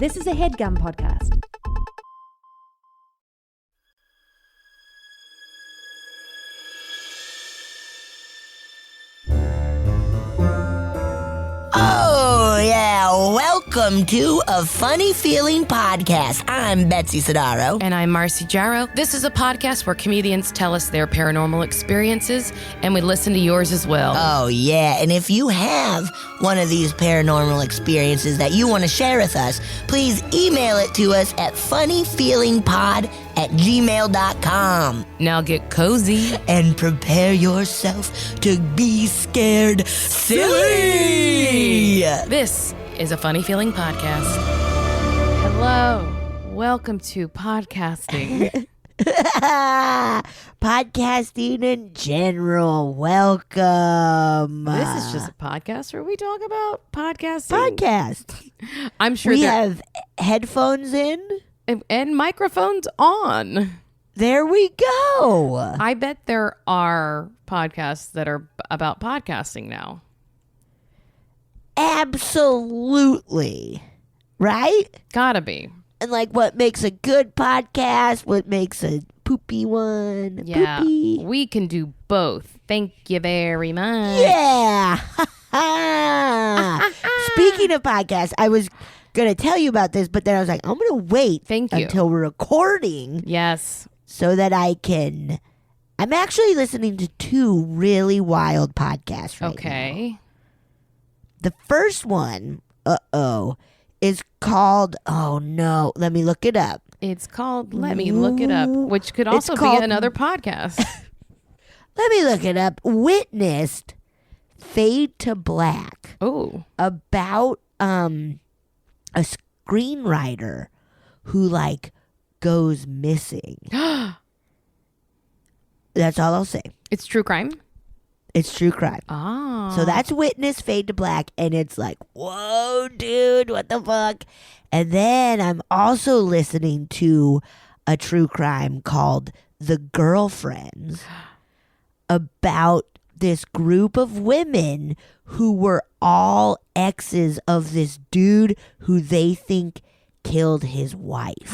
This is a HeadGum podcast. Oh, yeah. Welcome to A Funny Feeling Podcast. I'm Betsy Sidaro. And I'm Marcy Jarrow. This is a podcast where comedians tell us their paranormal experiences, and we listen to yours as well. Oh, yeah. And if you have one of these paranormal experiences that you want to share with us, please email it to us at funnyfeelingpod@gmail.com. Now get cozy. And prepare yourself to be scared silly. This is a Funny Feeling Podcast. Hello. Welcome to podcasting. Podcasting in general. Welcome. This is just a podcast where we talk about podcasting. Podcast. I'm sure we have headphones in. And microphones on. There we go. I bet there are podcasts that are about podcasting now. Absolutely. Right? Gotta be. And like what makes a good podcast, what makes a poopy one. Yeah. Poopy. We can do both. Thank you very much. Yeah. Speaking of podcasts, I was going to tell you about this, but then I was like, I'm going to wait until we're recording. Yes. So that I can. I'm actually listening to two really wild podcasts right now. The first one, is called, let me look it up. It's called Let Me Look It Up, which could also be another podcast. Let me look it up. Witnessed Fade to Black. Oh. About a screenwriter who like goes missing. That's all I'll say. It's true crime? It's true crime. Oh. So that's Witness Fade to Black, and it's like, whoa, dude, what the fuck? And then I'm also listening to a true crime called The Girlfriends about this group of women who were all exes of this dude who they think killed his wife.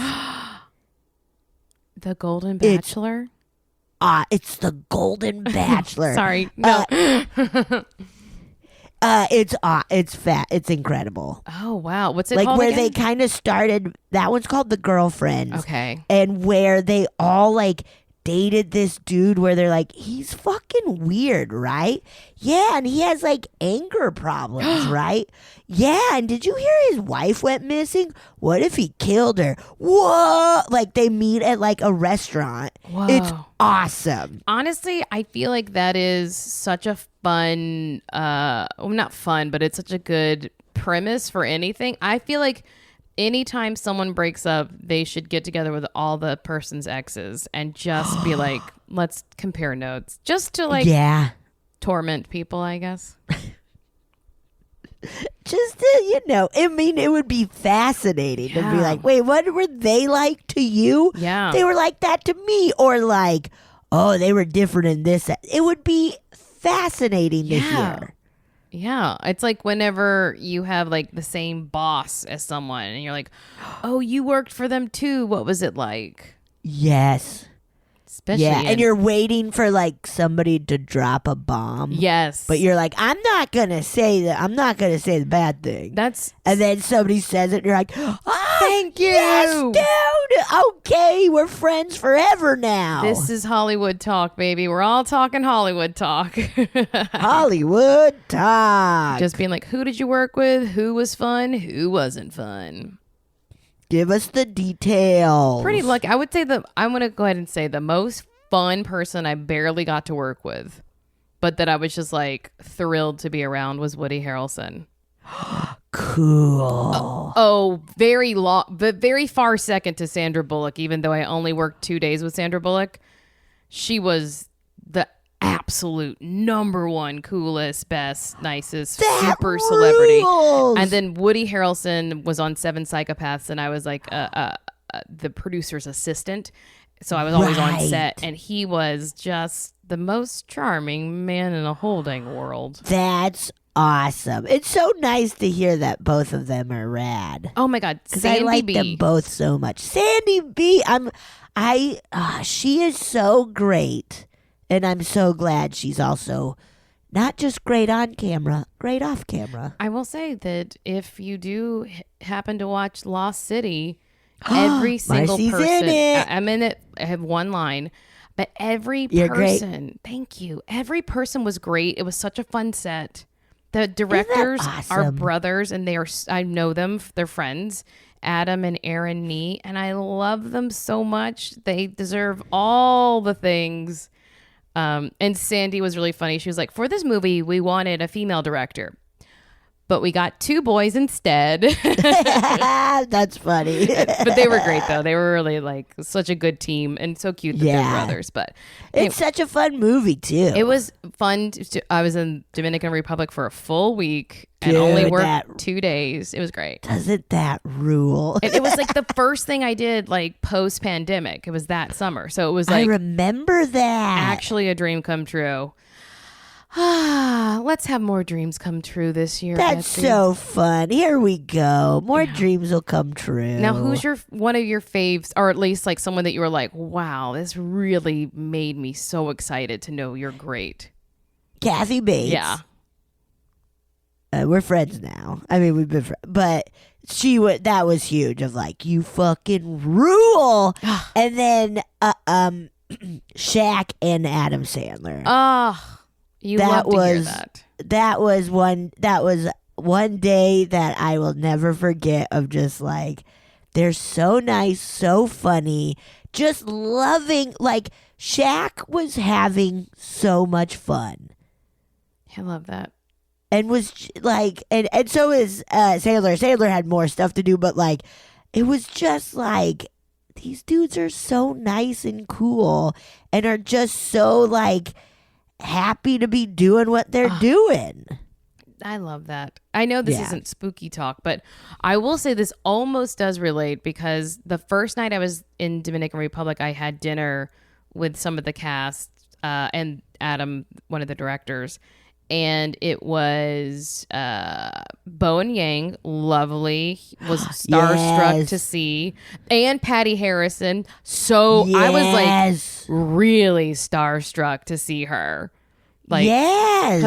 The Golden Bachelor? It's The Golden Bachelor. Sorry. No. It's fat. It's incredible. Oh, wow. What's it like called where again? they kind of started. That one's called The Girlfriends. Okay. And where they all like dated this dude where they're like, he's fucking weird, right? Yeah, and he has like anger problems, right? Yeah, and did you hear his wife went missing? What if he killed her? Whoa! Like they meet at like a restaurant. Whoa. It's awesome. Honestly, I feel like that is such a fun, not fun, but it's such a good premise for anything. I feel like anytime someone breaks up, they should get together with all the person's exes and just be like, let's compare notes. Just to like torment people, I guess. Just to, I mean, it would be fascinating to be like, wait, what were they like to you? Yeah. They were like that to me. Or like, oh, they were different in this. It would be fascinating to hear. Yeah. It's like whenever you have like the same boss as someone and you're like, oh, you worked for them too. What was it like? Yes. Especially and you're waiting for like somebody to drop a bomb. Yes. But you're like, I'm not going to say that. I'm not going to say the bad thing. And then somebody says it and you're like, oh, thank you. Yes, dude. Okay, we're friends forever now. This is Hollywood talk, baby. We're all talking Hollywood talk. Hollywood talk. Just being like, who did you work with? Who was fun? Who wasn't fun? Give us the details. Pretty lucky. I would say I'm going to go ahead and say the most fun person I barely got to work with, but that I was just like thrilled to be around was Woody Harrelson. Cool. Very long, but very far second to Sandra Bullock, even though I only worked 2 days with Sandra Bullock. She was the absolute number one coolest, best, nicest, super celebrity. And then Woody Harrelson was on Seven Psychopaths, and I was like the producer's assistant. So I was always on set, and he was just the most charming man in the whole dang world. That's awesome. It's so nice to hear that both of them are rad. Oh my God, Because I Sandy like B. them both so much. Sandy B, she is so great. And I'm so glad she's also not just great on camera, great off camera. I will say that if you do happen to watch Lost City, every single Marcy's person, in it. I'm in it. I have one line, but every You're great. person, thank you. Every person was great. It was such a fun set. The directors are awesome? brothers, and I know them. They're friends, Adam and Aaron Nee, and I love them so much. They deserve all the things. And Sandy was really funny. She was like, for this movie, we wanted a female director, but we got 2 boys instead. That's funny. But they were great, though. They were really like such a good team and so cute that they're brothers. But It's such a fun movie, too. it was fun. I was in Dominican Republic for a full week and Dude, only worked 2 days. It was great. Doesn't that rule? It was like the first thing I did like post pandemic. It was that summer. So it was I like remember that. actually a dream come true. Let's have more dreams come true this year. That's Betsy. so fun. Here we go. More dreams will come true. Now, who's one of your faves, or at least like someone that you were like, wow, this really made me so excited to know you're great. Kathy Bates. Yeah. We're friends now. I mean, we've been but that was huge of like, you fucking rule. And then Shaq and Adam Sandler. Oh, you That love to hear was- that. That was one day that I will never forget of just like, they're so nice, so funny, just loving, like Shaq was having so much fun. I love that. And was like, and so is Sailor. Sailor had more stuff to do, but like, it was just like, these dudes are so nice and cool and are just so like happy to be doing what they're doing. I love that. I know this isn't spooky talk, but I will say this almost does relate because the first night I was in Dominican Republic, I had dinner with some of the cast and Adam, one of the directors. And it was Bowen Yang, lovely, was starstruck Yes. to see, and Patty Harrison. So I was like really starstruck to see her. Like, yes,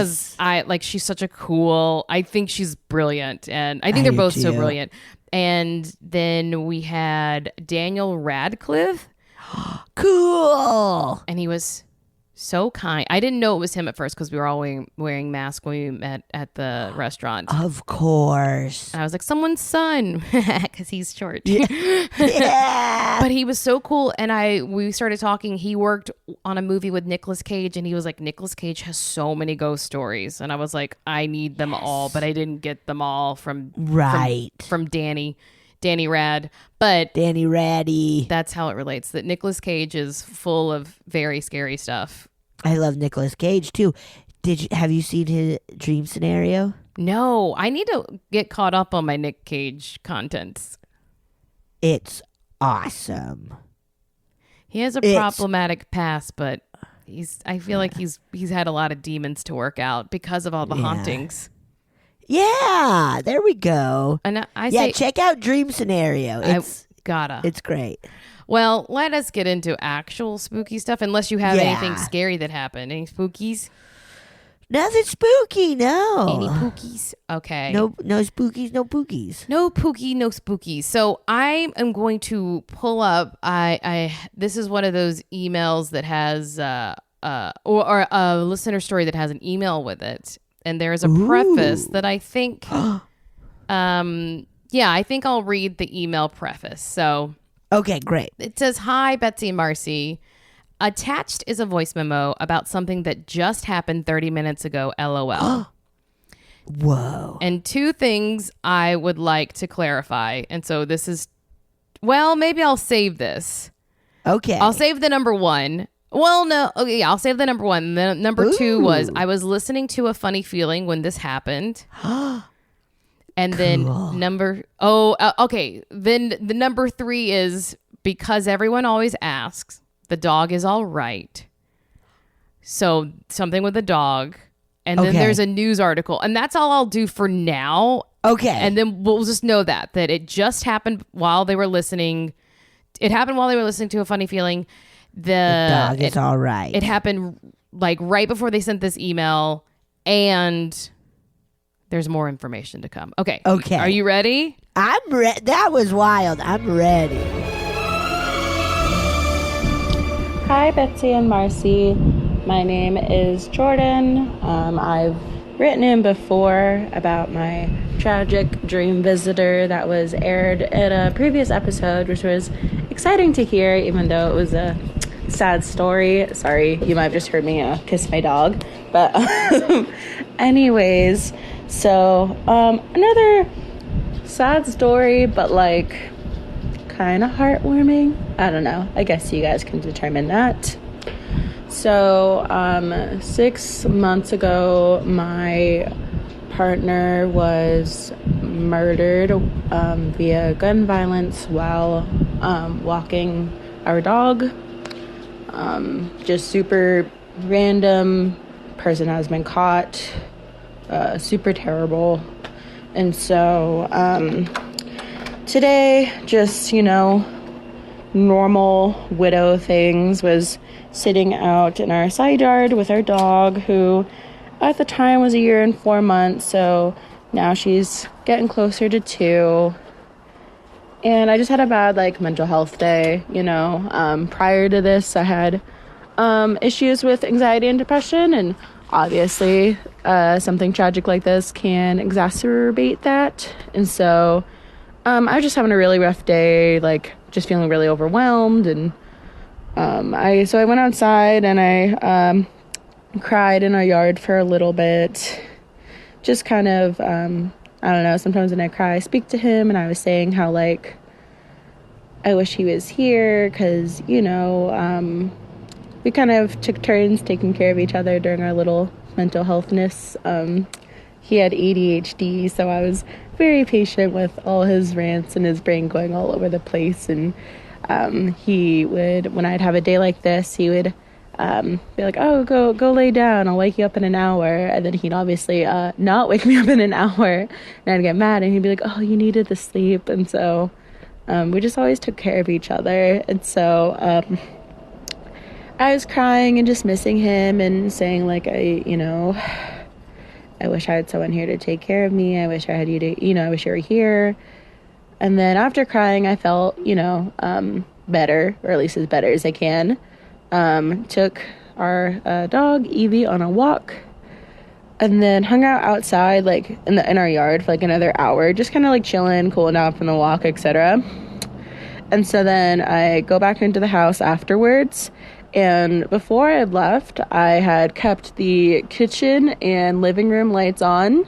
because she's such a cool. I think she's brilliant, and I think I they're do both so too. brilliant. And then we had Daniel Radcliffe, cool. and he was so kind. I didn't know it was him at first because we were all wearing masks when we met at the restaurant. Of course. And I was like, someone's son, because he's short. Yeah. But he was so cool, and we started talking. He worked on a movie with Nicolas Cage, and he was like, Nicolas Cage has so many ghost stories, and I was like, I need them all, but I didn't get them all from Danny Rad, but Danny Ratty. that's how it relates. That Nicolas Cage is full of very scary stuff. I love Nicolas Cage too. Have you seen his Dream Scenario? No, I need to get caught up on my Nick Cage contents. It's awesome. He has a problematic past, but I feel like he's had a lot of demons to work out because of all the hauntings. Yeah, there we go. And I say, check out Dream Scenario. It's great. Well, let us get into actual spooky stuff, unless you have anything scary that happened. Any spookies? Nothing spooky, no. Any pookies? Okay. No spookies, no pookies. No pookie, no spooky. So I am going to pull up. This is one of those emails that has or a listener story that has an email with it, and there is a preface that I think. I think I'll read the email preface. So. Okay, great. It says, "Hi, Betsy and Marcy. Attached is a voice memo about something that just happened 30 minutes ago, LOL. Whoa. And 2 things I would like to clarify. And so this is, well, maybe I'll save this. Okay. I'll save the number 1. Well, no. Okay, yeah, I'll save the number 1. The number 2 was, I was listening to A Funny Feeling when this happened. And then Then the number 3 is, because everyone always asks, the dog is all right. So something with the dog. And then Okay. there's a news article. And that's all I'll do for now. Okay. And then we'll just know that it just happened while they were listening. It happened while they were listening to A Funny Feeling. The dog is all right. It happened like right before they sent this email, and there's more information to come. Okay. Okay. Are you ready? I'm ready. That was wild. I'm ready. Hi, Betsy and Marcy. My name is Jordan. I've written in before about my tragic dream visitor that was aired in a previous episode, which was exciting to hear, even though it was a sad story. Sorry, you might have just heard me kiss my dog. But anyways, so another sad story, but like kind of heartwarming. I don't know. I guess you guys can determine that. So 6 months ago, my partner was murdered via gun violence while walking our dog. Just super random. Person has been caught. Super terrible. And so today, just, normal widow things, was sitting out in our side yard with our dog, who at the time was 1 year and 4 months, so now she's getting closer to 2. And I just had a bad mental health day. Prior to this, I had issues with anxiety and depression, and obviously something tragic like this can exacerbate that. And so I was just having a really rough day, just feeling really overwhelmed. And I went outside and I cried in our yard for a little bit. Just kind of, I don't know, sometimes when I cry, I speak to him, and I was saying how, I wish he was here, because, we kind of took turns taking care of each other during our little mental healthness. He had ADHD, so I was very patient with all his rants and his brain going all over the place. And he would, when I'd have a day like this, he would be like, oh, go lay down, I'll wake you up in an hour. And then he'd obviously not wake me up in an hour, and I'd get mad, and he'd be like, oh, you needed the sleep. And so we just always took care of each other. And so I was crying and just missing him and saying, I wish I had someone here to take care of me. I wish I had you to, I wish you were here. And then after crying, I felt, better, or at least as better as I can. Took our dog, Evie, on a walk, and then hung out outside, in our yard for another hour, just kind of chilling, cooling down from the walk, etc. And so then I go back into the house afterwards. And before I had left, I had kept the kitchen and living room lights on,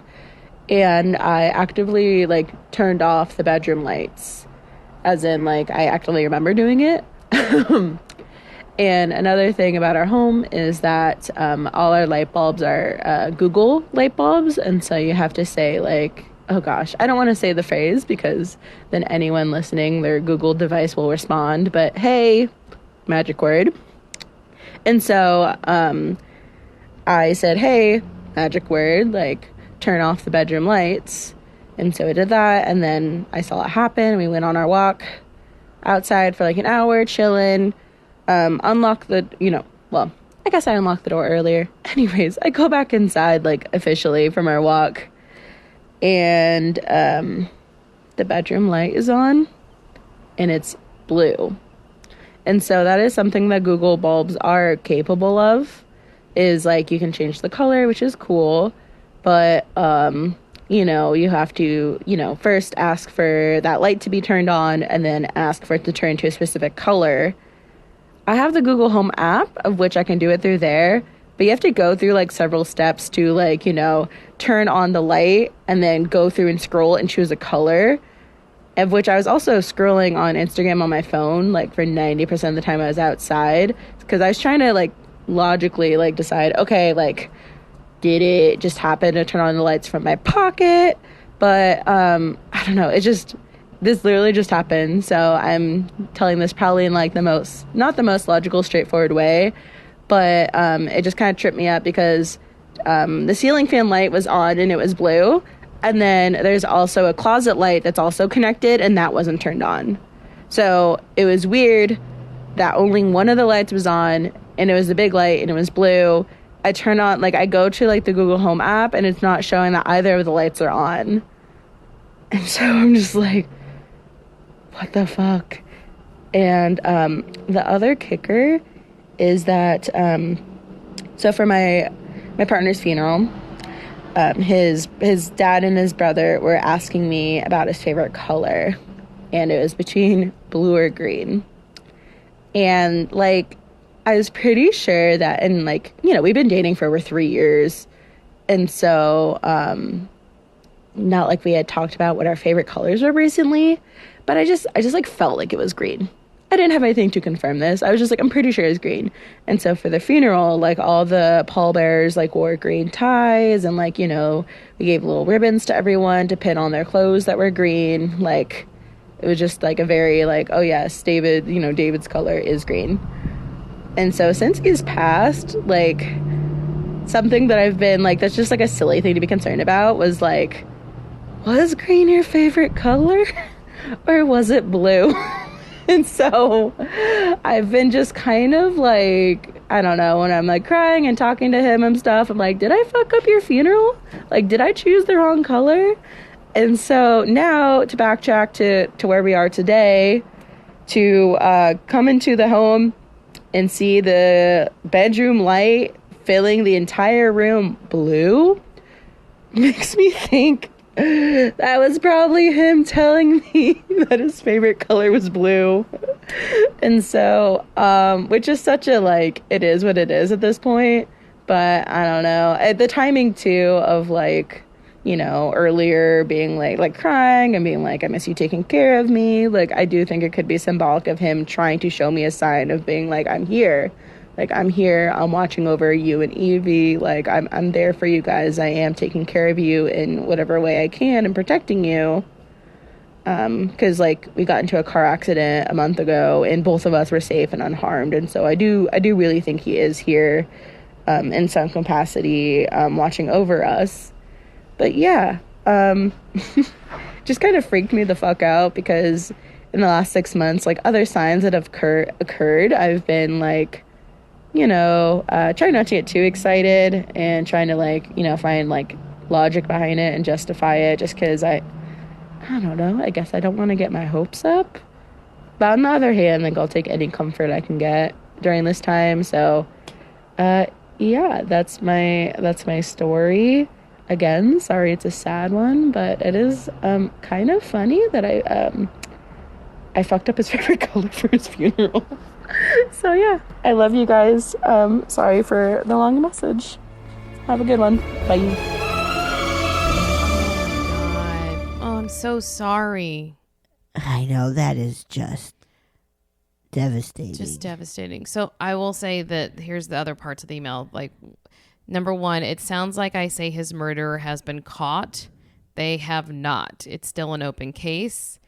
and I actively turned off the bedroom lights, as in I actively remember doing it. And another thing about our home is that all our light bulbs are Google light bulbs, and so you have to say oh gosh, I don't want to say the phrase because then anyone listening, their Google device will respond, but hey, magic word. And so I said, hey, magic word, turn off the bedroom lights. And so I did that, and then I saw it happen. We went on our walk outside for an hour, chilling, unlocked the, I guess I unlocked the door earlier. Anyways, I go back inside, officially from our walk, and the bedroom light is on, and it's blue. And so that is something that Google bulbs are capable of, is you can change the color, which is cool, but you have to, first ask for that light to be turned on, and then ask for it to turn to a specific color. I have the Google Home app, of which I can do it through there, but you have to go through several steps to turn on the light, and then go through and scroll and choose a color. Of which I was also scrolling on Instagram on my phone, for 90% of the time I was outside, because I was trying to, logically, decide, okay, did it just happen to turn on the lights from my pocket? But, I don't know, this literally just happened, so I'm telling this probably in, not the most logical, straightforward way, but, it just kind of tripped me up, because the ceiling fan light was on and it was blue. And then there's also a closet light that's also connected and that wasn't turned on. So it was weird that only one of the lights was on and it was a big light and it was blue. I turn on, like I go to like the Google Home app and it's not showing that either of the lights are on. And so I'm just like, what the fuck? And the other kicker is that, so for my partner's funeral, his dad and his brother were asking me about his favorite color. And it was between blue or green. And like, I was pretty sure that, and like, you know, we've been dating for over 3 years. And so, not like we had talked about what our favorite colors were recently, but I just like felt like it was green. I didn't have anything to confirm this. I was just like, I'm pretty sure it's green. And so for the funeral, like all the pallbearers like wore green ties and like, you know, we gave little ribbons to everyone to pin on their clothes that were green. Like it was just like a very like, oh yes, David, you know, David's color is green. And so since he's passed, like something that I've been like, that's just like a silly thing to be concerned about was like, was green your favorite color or was it blue? And so I've been just kind of like, I don't know, when I'm like crying and talking to him and stuff, I'm like, did I fuck up your funeral? Like, did I choose the wrong color? And so now to backtrack to where we are today, to come into the home and see the bedroom light filling the entire room blue makes me think that was probably him telling me that his favorite color was blue. And so, which is such a, like, it is what it is at this point. But I don't know. The timing, too, of, like, you know, earlier being, like crying and being like, I miss you taking care of me. Like, I do think it could be symbolic of him trying to show me a sign of being like, I'm here. Like, I'm here, I'm watching over you and Evie, like, I'm there for you guys, I am taking care of you in whatever way I can and protecting you, because, like, we got into a car accident a month ago, and both of us were safe and unharmed, and so I do really think he is here, in some capacity, watching over us, but yeah, just kind of freaked me the fuck out, because in the last 6 months, like, other signs that have occurred, I've been, like, you know, trying not to get too excited and trying to, like, you know, find, like, logic behind it and justify it just because I don't know, I guess I don't want to get my hopes up. But on the other hand, like, I'll take any comfort I can get during this time. So, yeah, that's my story. Again, sorry it's a sad one, but it is kind of funny that I fucked up his favorite color for his funeral. So yeah, I love you guys. Sorry for the long message. Have a good one. Bye. Oh, God. Oh, I'm so sorry. I know, that is just devastating. Just devastating. So I will say that here's the other parts of the email. Like, number one, it sounds like I say his murderer has been caught. They have not. It's still an open case.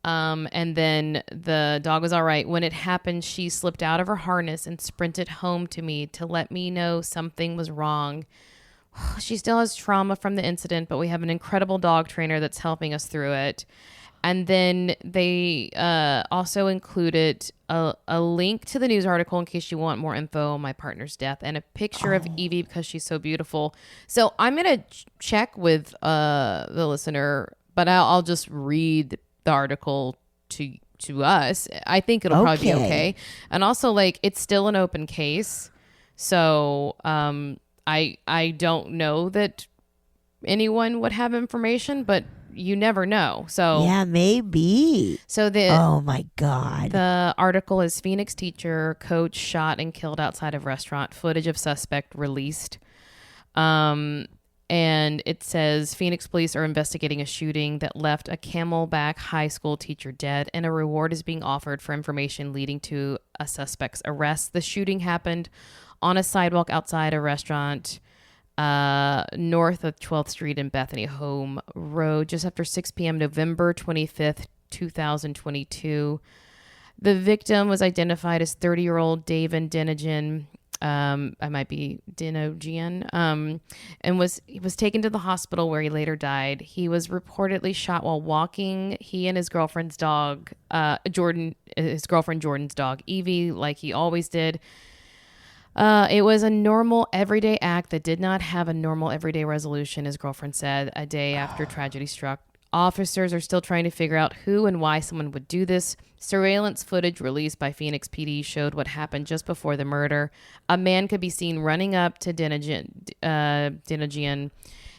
And then the dog was all right. When it happened, she slipped out of her harness and sprinted home to me to let me know something was wrong. She still has trauma from the incident, but we have an incredible dog trainer that's helping us through it. And then they also included a link to the news article in case you want more info on my partner's death and a picture of Evie because she's so beautiful. So I'm going to check with the listener, but I'll just read the article to us. I think it'll probably be okay. And also, like, it's still an open case. So I don't know that anyone would have information, but you never know. So yeah, maybe. So oh my God. The article is Phoenix teacher, coach shot and killed outside of restaurant. Footage of suspect released. And it says Phoenix police are investigating a shooting that left a Camelback high school teacher dead, and a reward is being offered for information leading to a suspect's arrest. The shooting happened on a sidewalk outside a restaurant north of 12th Street and Bethany Home Road just after 6 p.m. November 25th, 2022. The victim was identified as 30-year-old David Denigen. I might be Dinogian, and he was taken to the hospital where he later died. He was reportedly shot while walking. He and his girlfriend's dog, his girlfriend Jordan's dog, Evie, like he always did. It was a normal everyday act that did not have a normal everyday resolution, his girlfriend said a day after tragedy struck. Officers are still trying to figure out who and why someone would do this. Surveillance footage released by Phoenix PD showed what happened just before the murder. A man could be seen running up to Dinogian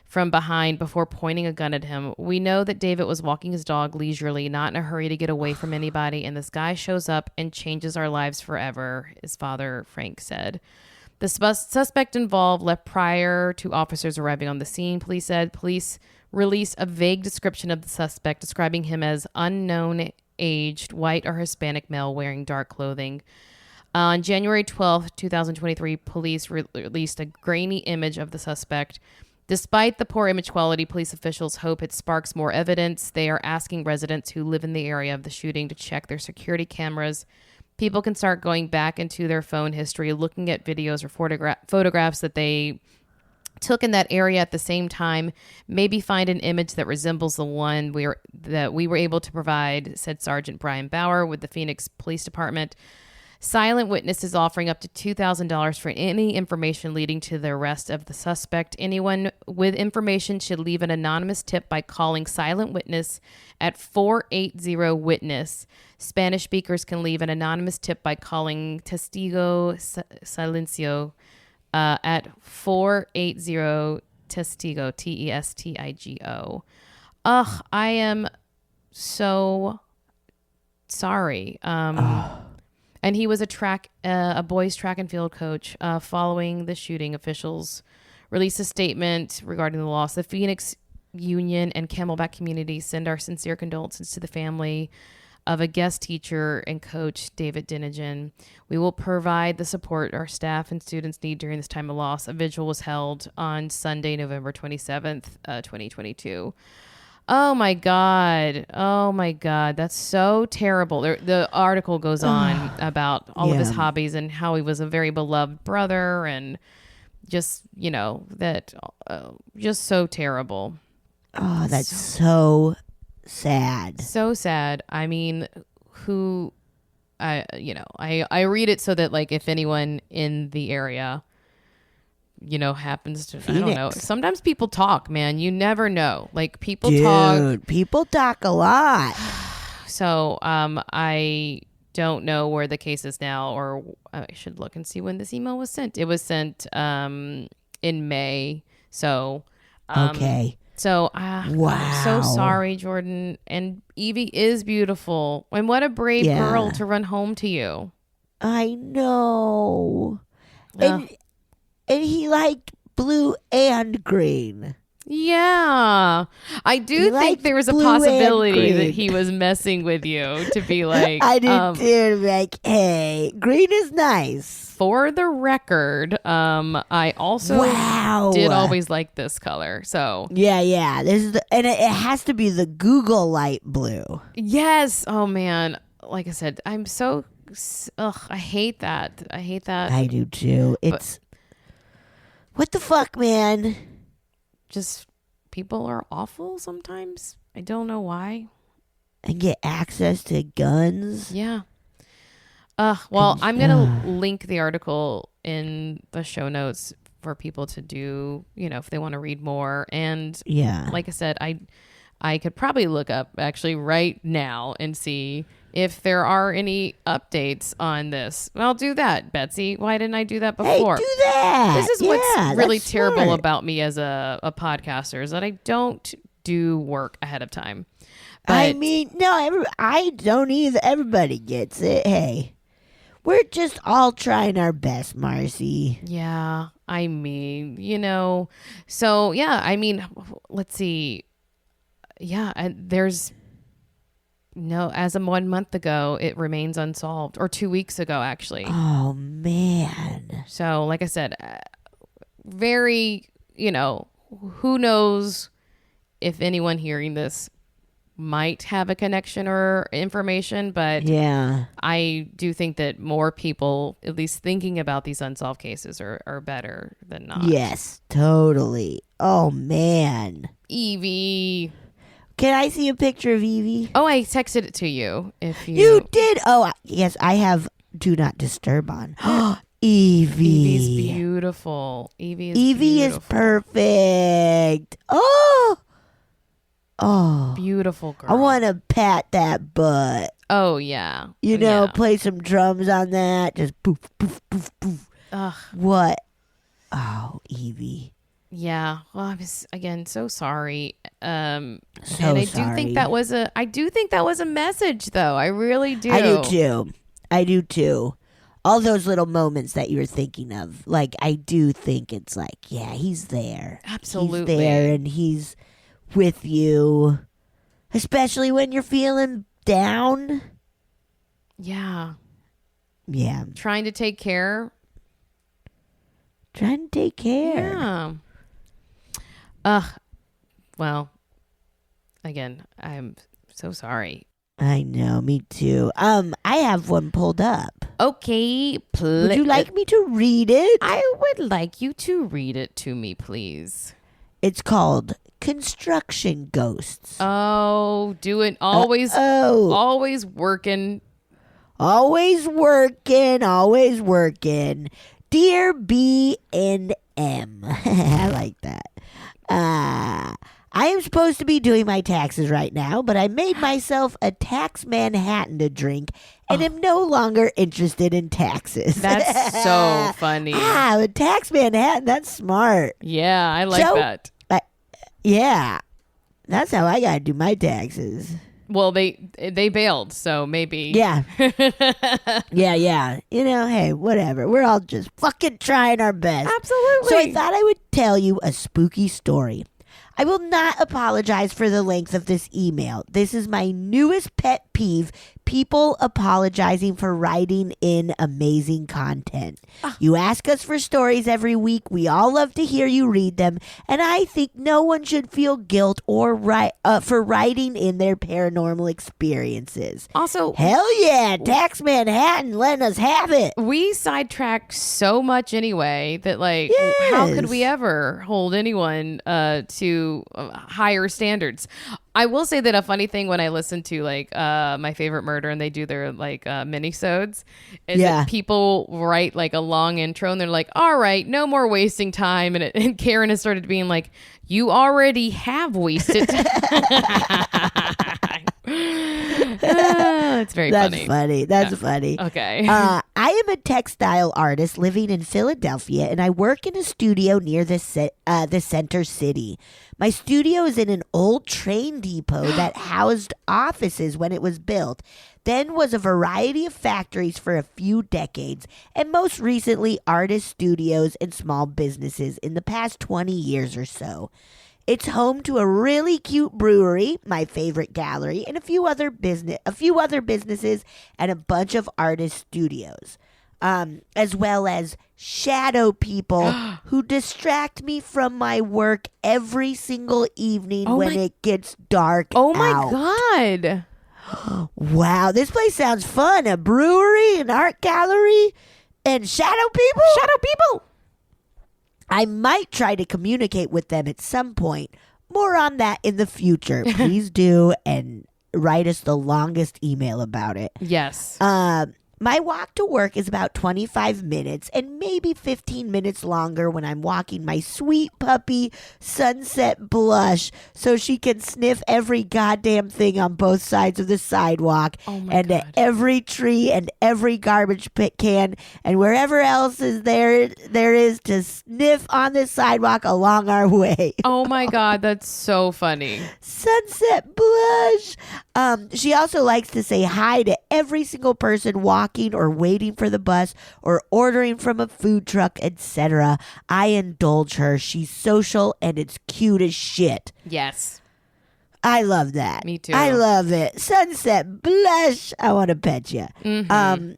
from behind before pointing a gun at him. We know that David was walking his dog leisurely, not in a hurry to get away from anybody, and this guy shows up and changes our lives forever, his father, Frank, said. The suspect involved left prior to officers arriving on the scene, police said. Police released a vague description of the suspect, describing him as unknown aged, white or Hispanic male wearing dark clothing. On January 12th, 2023, police released a grainy image of the suspect. Despite the poor image quality, police officials hope it sparks more evidence. They are asking residents who live in the area of the shooting to check their security cameras. People can start going back into their phone history, looking at videos or photographs that they took in that area at the same time, maybe find an image that resembles the one we were able to provide, said Sergeant Brian Bauer with the Phoenix Police Department. Silent Witness is offering up to $2,000 for any information leading to the arrest of the suspect. Anyone with information should leave an anonymous tip by calling Silent Witness at 480-WITNESS. Spanish speakers can leave an anonymous tip by calling Testigo Silencio at 480-TESTIGO, TESTIGO. Ugh, I am so sorry. And he was a boys track and field coach. Following the shooting, officials released a statement regarding the loss. The Phoenix Union and Camelback community send our sincere condolences to the family of a guest teacher and coach, David Dinogian. We will provide the support our staff and students need during this time of loss. A vigil was held on Sunday, November 27th, 2022. Oh my God. That's so terrible. The article goes on about all of his hobbies and how he was a very beloved brother and just, just so terrible. Oh, that's so sad. So sad. I mean, I read it so that like if anyone in the area happens to, Phoenix. I don't know. Sometimes people talk, man. You never know. Like people talk. People talk a lot. So I don't know where the case is now, or I should look and see when this email was sent. It was sent in May. So okay. So wow. I'm so sorry, Jordan. And Evie is beautiful. And what a brave girl to run home to you. I know. And he liked blue and green. Yeah. I do think there was a possibility that he was messing with you to be like. I did too. Like, hey, green is nice. For the record, I also did always like this color. So yeah. This is and it has to be the Google light blue. Yes. Oh man. Like I said, I'm so. I hate that. I do too. What the fuck, man? Just people are awful sometimes. I don't know why. And get access to guns. Yeah. Well, I'm going to link the article in the show notes for people to do, if they want to read more. And like I said, I could probably look up actually right now and see if there are any updates on this. I'll do that, Betsy. Why didn't I do that before? Hey, do that. This is what's really terrible about me as a podcaster is that I don't do work ahead of time. But I mean, no, I don't either. Everybody gets it. Hey, we're just all trying our best, Marcy. Yeah, I mean, so yeah, I mean, let's see. Yeah, there's as of 1 month ago, it remains unsolved, or 2 weeks ago, actually. Oh, man. So, like I said, very, who knows if anyone hearing this might have a connection or information, but Yeah. I do think that more people, at least thinking about these unsolved cases, are better than not. Yes, totally. Oh, man. Evie. Can I see a picture of Evie? Oh, I texted it to you. If You did? Oh, yes, I have Do Not Disturb on. Evie. Evie's beautiful. Evie is perfect. Oh, beautiful girl. I want to pat that butt. Oh yeah. You know, Yeah. play some drums on that. Just poof, poof, poof, poof. Ugh. What? Oh, Evie. Yeah. Well, I'm again so sorry. So and I do think that was a message, though. I really do. I do too. All those little moments that you're thinking of, like, I do think it's like, yeah, he's there. Absolutely. He's there and he's with you, especially when you're feeling down. Yeah. Yeah. Trying to take care. Yeah. Well, again, I'm so sorry. I know, me too. I have one pulled up. Okay, Would you like me to read it? I would like you to read it to me, please. It's called Construction Ghosts. Oh, do it. Always working. Always working. Dear B and M. I like that. I am supposed to be doing my taxes right now, but I made myself a Tax Manhattan to drink and am no longer interested in taxes. That's so funny. A Tax Manhattan, that's smart. Yeah, I like that. Yeah, that's how I got to do my taxes. Well, they bailed, so maybe. Yeah. Yeah. You know, hey, whatever. We're all just fucking trying our best. Absolutely. So I thought I would tell you a spooky story. I will not apologize for the length of this email. This is my newest pet peeve. People apologizing for writing in amazing content. You ask us for stories every week. We all love to hear you read them. And I think no one should feel guilt or for writing in their paranormal experiences. Also, hell yeah, Tax Manhattan letting us have it. We sidetrack so much anyway that, like, how could we ever hold anyone to higher standards? I will say that a funny thing when I listen to, like, My Favorite Murder and they do their, like, mini-sodes is that people write, like, a long intro and they're like, all right, no more wasting time. And Karen has started being like, you already have wasted time. It's very funny. That's funny. Okay. I am a textile artist living in Philadelphia, and I work in a studio near the center city. My studio is in an old train depot that housed offices when it was built, then was a variety of factories for a few decades, and most recently artist studios and small businesses in the past 20 years or so. It's home to a really cute brewery, my favorite gallery, and a few other businesses and a bunch of artist studios, as well as shadow people who distract me from my work every single evening when it gets dark Oh my out. God. Wow, this place sounds fun. A brewery, an art gallery, and shadow people? Shadow people. I might try to communicate with them at some point. More on that in the future. Please do, and write us the longest email about it. Yes. My walk to work is about 25 minutes and maybe 15 minutes longer when I'm walking my sweet puppy Sunset Blush so she can sniff every goddamn thing on both sides of the sidewalk and at every tree and every garbage can and wherever else is there is to sniff on the sidewalk along our way. Oh my God, that's so funny. Sunset Blush. She also likes to say hi to every single person walking or waiting for the bus or ordering from a food truck, etc. I indulge her. She's social and it's cute as shit. Yes. I love that. Me too. I love it. Sunset Blush. I want to pet you. Mm-hmm.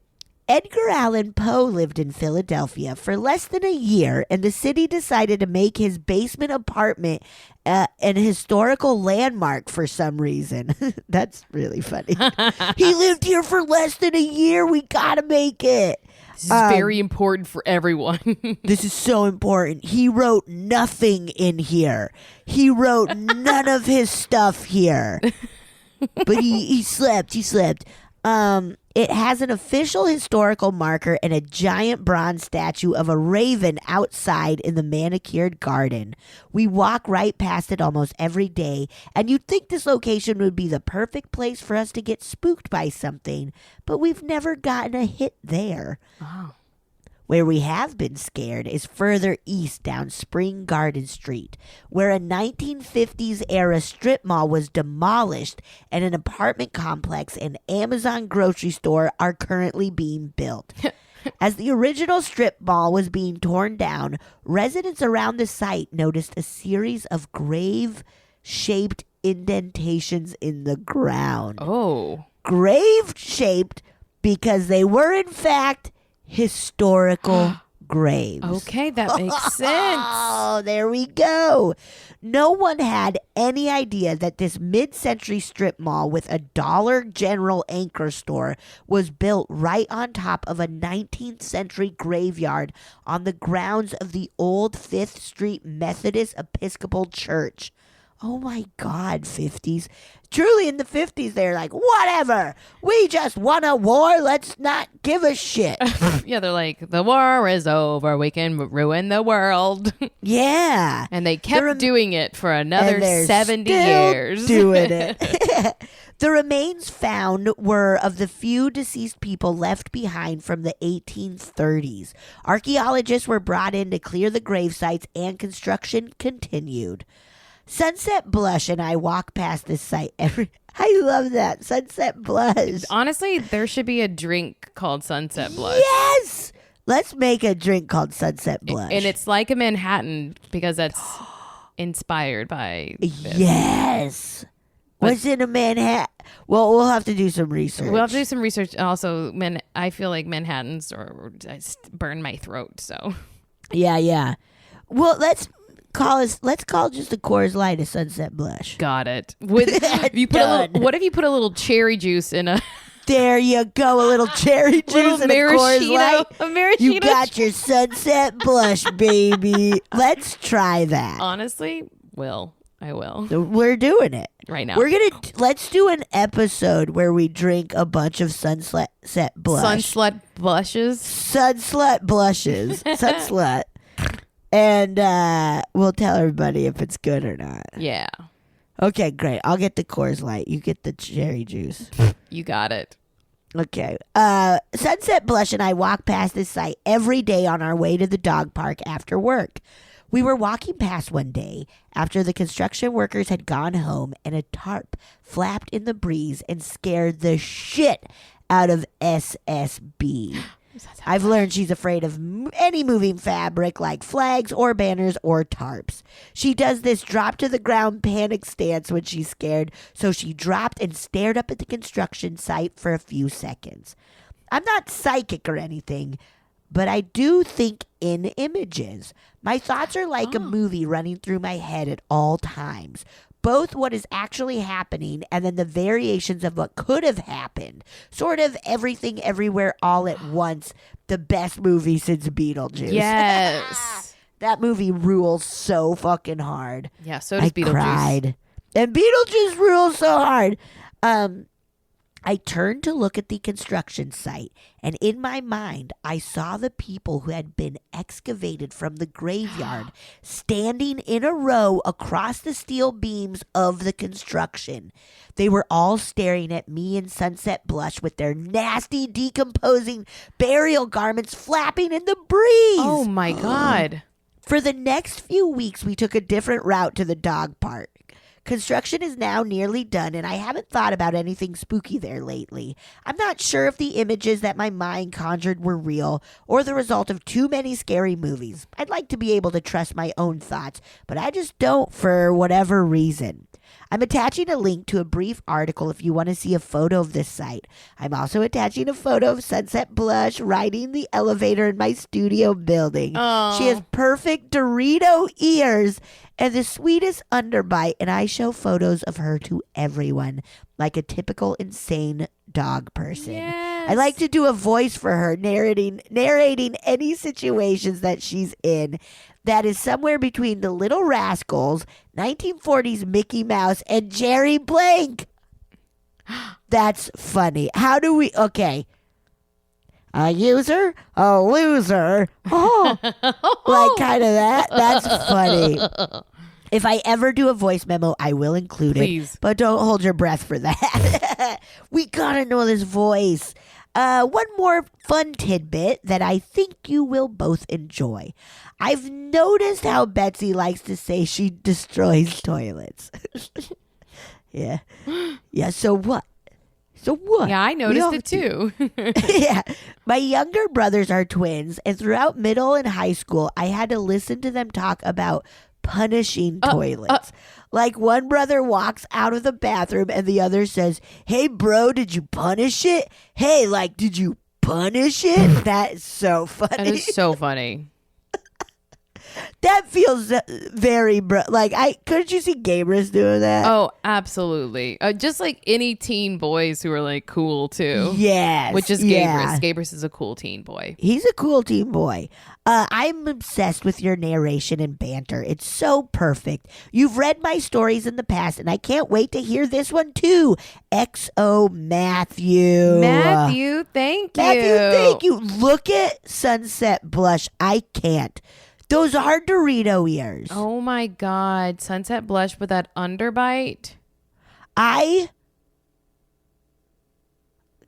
Edgar Allan Poe lived in Philadelphia for less than a year, and the city decided to make his basement apartment an historical landmark for some reason. That's really funny. He lived here for less than a year. We gotta make it. This is very important for everyone. This is so important. He wrote nothing in here. He wrote none of his stuff here. But he slept. He slept. It has an official historical marker and a giant bronze statue of a raven outside in the manicured garden. We walk right past it almost every day, and you'd think this location would be the perfect place for us to get spooked by something, but we've never gotten a hit there. Oh. Where we have been scared is further east down Spring Garden Street, where a 1950s era strip mall was demolished and an apartment complex and Amazon grocery store are currently being built. As the original strip mall was being torn down, residents around the site noticed a series of grave-shaped indentations in the ground. Oh. Grave-shaped because they were, in fact, historical graves. Okay, that makes sense. Oh, there we go. No one had any idea that this mid-century strip mall with a Dollar General anchor store was built right on top of a 19th century graveyard on the grounds of the old 5th Street Methodist Episcopal Church. Oh my God, 50s. Truly in the 50s, they're like, whatever. We just won a war. Let's not give a shit. Yeah, they're like, the war is over. We can ruin the world. Yeah. And they kept doing it for another 70 still years. Doing it. The remains found were of the few deceased people left behind from the 1830s. Archaeologists were brought in to clear the grave sites and construction continued. Sunset Blush and I walk past this site every... I love that. Sunset Blush. Honestly, there should be a drink called Sunset Blush. Yes! Let's make a drink called Sunset Blush. And it's like a Manhattan because that's inspired by this. Yes. What's in a Manhattan? Well, we'll have to do some research. We'll have to do some research. Also, I feel like Manhattans burn my throat, so... Yeah. Well, let's call just a Coors Light a Sunset Blush. Got it. What if you put a little cherry juice in a... There you go, a little cherry juice and a Coors Light. A maraschino. You got your Sunset Blush, baby. Let's try that. Honestly, I will. We're doing it right now. Let's do an episode where we drink a bunch of Sunset Blush. Sunslut blushes. Sunslut blushes. Sunslut. And we'll tell everybody if it's good or not. Yeah. Okay, great. I'll get the Coors Light. You get the cherry juice. You got it. Okay. Sunset Blush and I walk past this site every day on our way to the dog park after work. We were walking past one day after the construction workers had gone home and a tarp flapped in the breeze and scared the shit out of SSB. I've learned she's afraid of any moving fabric like flags or banners or tarps. She does this drop to the ground panic stance when she's scared, so she dropped and stared up at the construction site for a few seconds. I'm not psychic or anything, but I do think in images. My thoughts are like a movie running through my head at all times. Both what is actually happening and then the variations of what could have happened. Sort of Everything Everywhere All at Once. The best movie since Beetlejuice. Yes. That movie rules so fucking hard. Yeah, so does Beetlejuice. Cried. And Beetlejuice rules so hard. I turned to look at the construction site, and in my mind, I saw the people who had been excavated from the graveyard standing in a row across the steel beams of the construction. They were all staring at me and Sunset Blush with their nasty, decomposing burial garments flapping in the breeze. Oh, my God. For the next few weeks, we took a different route to the dog park. Construction is now nearly done, and I haven't thought about anything spooky there lately. I'm not sure if the images that my mind conjured were real or the result of too many scary movies. I'd like to be able to trust my own thoughts, but I just don't for whatever reason. I'm attaching a link to a brief article if you want to see a photo of this site. I'm also attaching a photo of Sunset Blush riding the elevator in my studio building. Aw. She has perfect Dorito ears and the sweetest underbite, and I show photos of her to everyone like a typical insane dog person. Yes. I like to do a voice for her, narrating any situations that she's in that is somewhere between the Little Rascals, 1940s Mickey Mouse, and Jerry Blank. That's funny. How do we... Okay. A user, a loser. Oh, like kind of that. That's funny. If I ever do a voice memo, I will include Please. it. But don't hold your breath for that. We gotta know this voice. One more fun tidbit that I think you will both enjoy. I've noticed how Betsy likes to say she destroys toilets. Yeah. Yeah, so what? So what? Yeah, I noticed all it too. Yeah. My younger brothers are twins, and throughout middle and high school, I had to listen to them talk about punishing toilets. Like one brother walks out of the bathroom and the other says, "Hey, bro, did you punish it? Hey, like, did you punish it?" That is so funny. That is so funny. That feels very couldn't you see gamers doing that? Oh, absolutely. Just like any teen boys who are like cool too. Yes. Which is yeah. Gabrus. Gabrus is a cool teen boy. He's a cool teen boy. I'm obsessed with your narration and banter. It's so perfect. You've read my stories in the past, and I can't wait to hear this one too. XO Matthew. Matthew, thank you. Matthew, thank you. Look at Sunset Blush. I can't. Those are Dorito ears. Oh my God. Sunset Blush with that underbite. I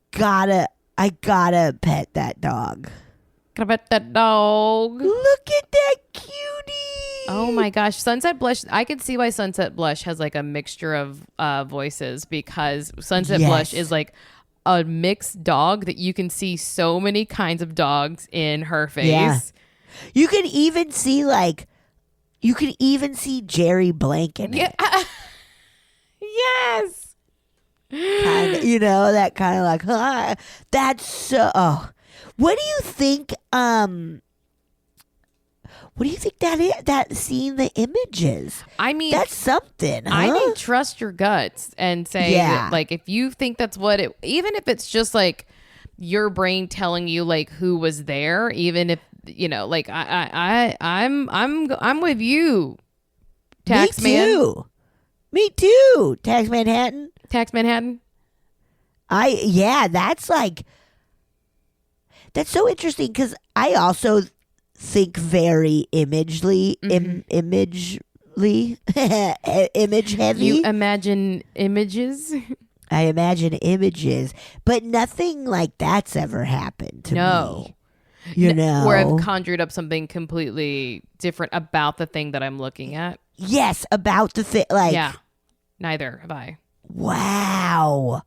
gotta pet that dog. Gotta pet that dog. Look at that cutie. Oh my gosh. Sunset Blush. I can see why Sunset Blush has like a mixture of voices, because Sunset Yes. Blush is like a mixed dog that you can see so many kinds of dogs in her face. Yeah. You can even see Jerry Blank in it. Yes. Kind of, that kind of like, huh? That's so. Oh. What do you think? What do you think that is? That seeing the images. I mean, That's something. Huh? I mean, trust your guts and say, Yeah. that, like, if you think that's what it, even if it's just like your brain telling you like who was there, even if like I'm with you, Tax Man. Me too. Tax Manhattan. Tax Manhattan. That's so interesting, because I also think very image heavy. You imagine images. I imagine images, but nothing like that's ever happened to me. Where I've conjured up something completely different about the thing that I'm looking at. Yes, about the thing. Yeah, neither have I. Wow.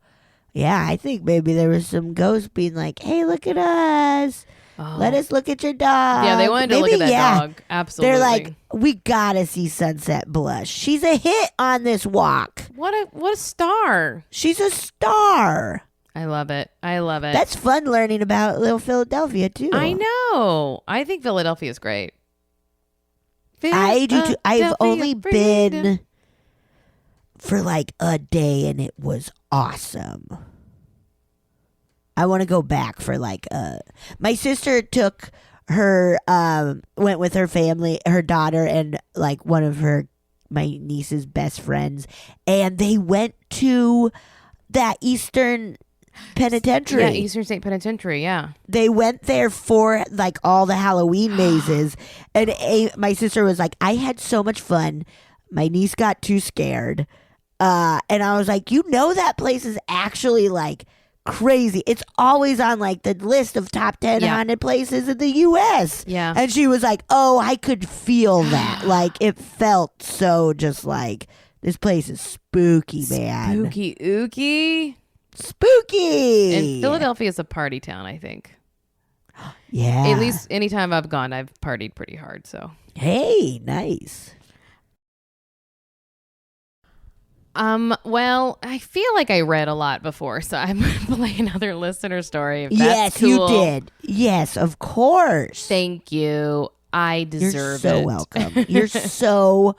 Yeah, I think maybe there was some ghost being like, "Hey, look at us. Let us look at your dog." Yeah, they wanted to look at that dog. Absolutely. They're like, "We gotta see Sunset Blush. She's a hit on this walk. What a star. She's a star." I love it. I love it. That's fun learning about Little Philadelphia too. I know. I think Philadelphia is great. I do too. I've only Philadelphia, been for like a day, and it was awesome. I want to go back for my sister took her went with her family, her daughter, and like one of my niece's best friends, and they went to that Eastern Penitentiary. Yeah, Eastern State Penitentiary, yeah. They went there for like all the Halloween mazes, and my sister was like, "I had so much fun. My niece got too scared." And I was like, that place is actually like crazy. It's always on like the list of top 10 haunted places in the U.S. Yeah. And she was like, "Oh, I could feel that." Like it felt so just like, this place is spooky, man. Spooky ooky. Spooky. And Philadelphia is a party town, I think. Yeah. At least anytime I've gone, I've partied pretty hard. So Hey, nice. Well, I feel like I read a lot before, so I'm going to play another listener story. If Yes, that's cool. you did. Yes, of course. Thank you. I deserve You're so it. welcome. You're so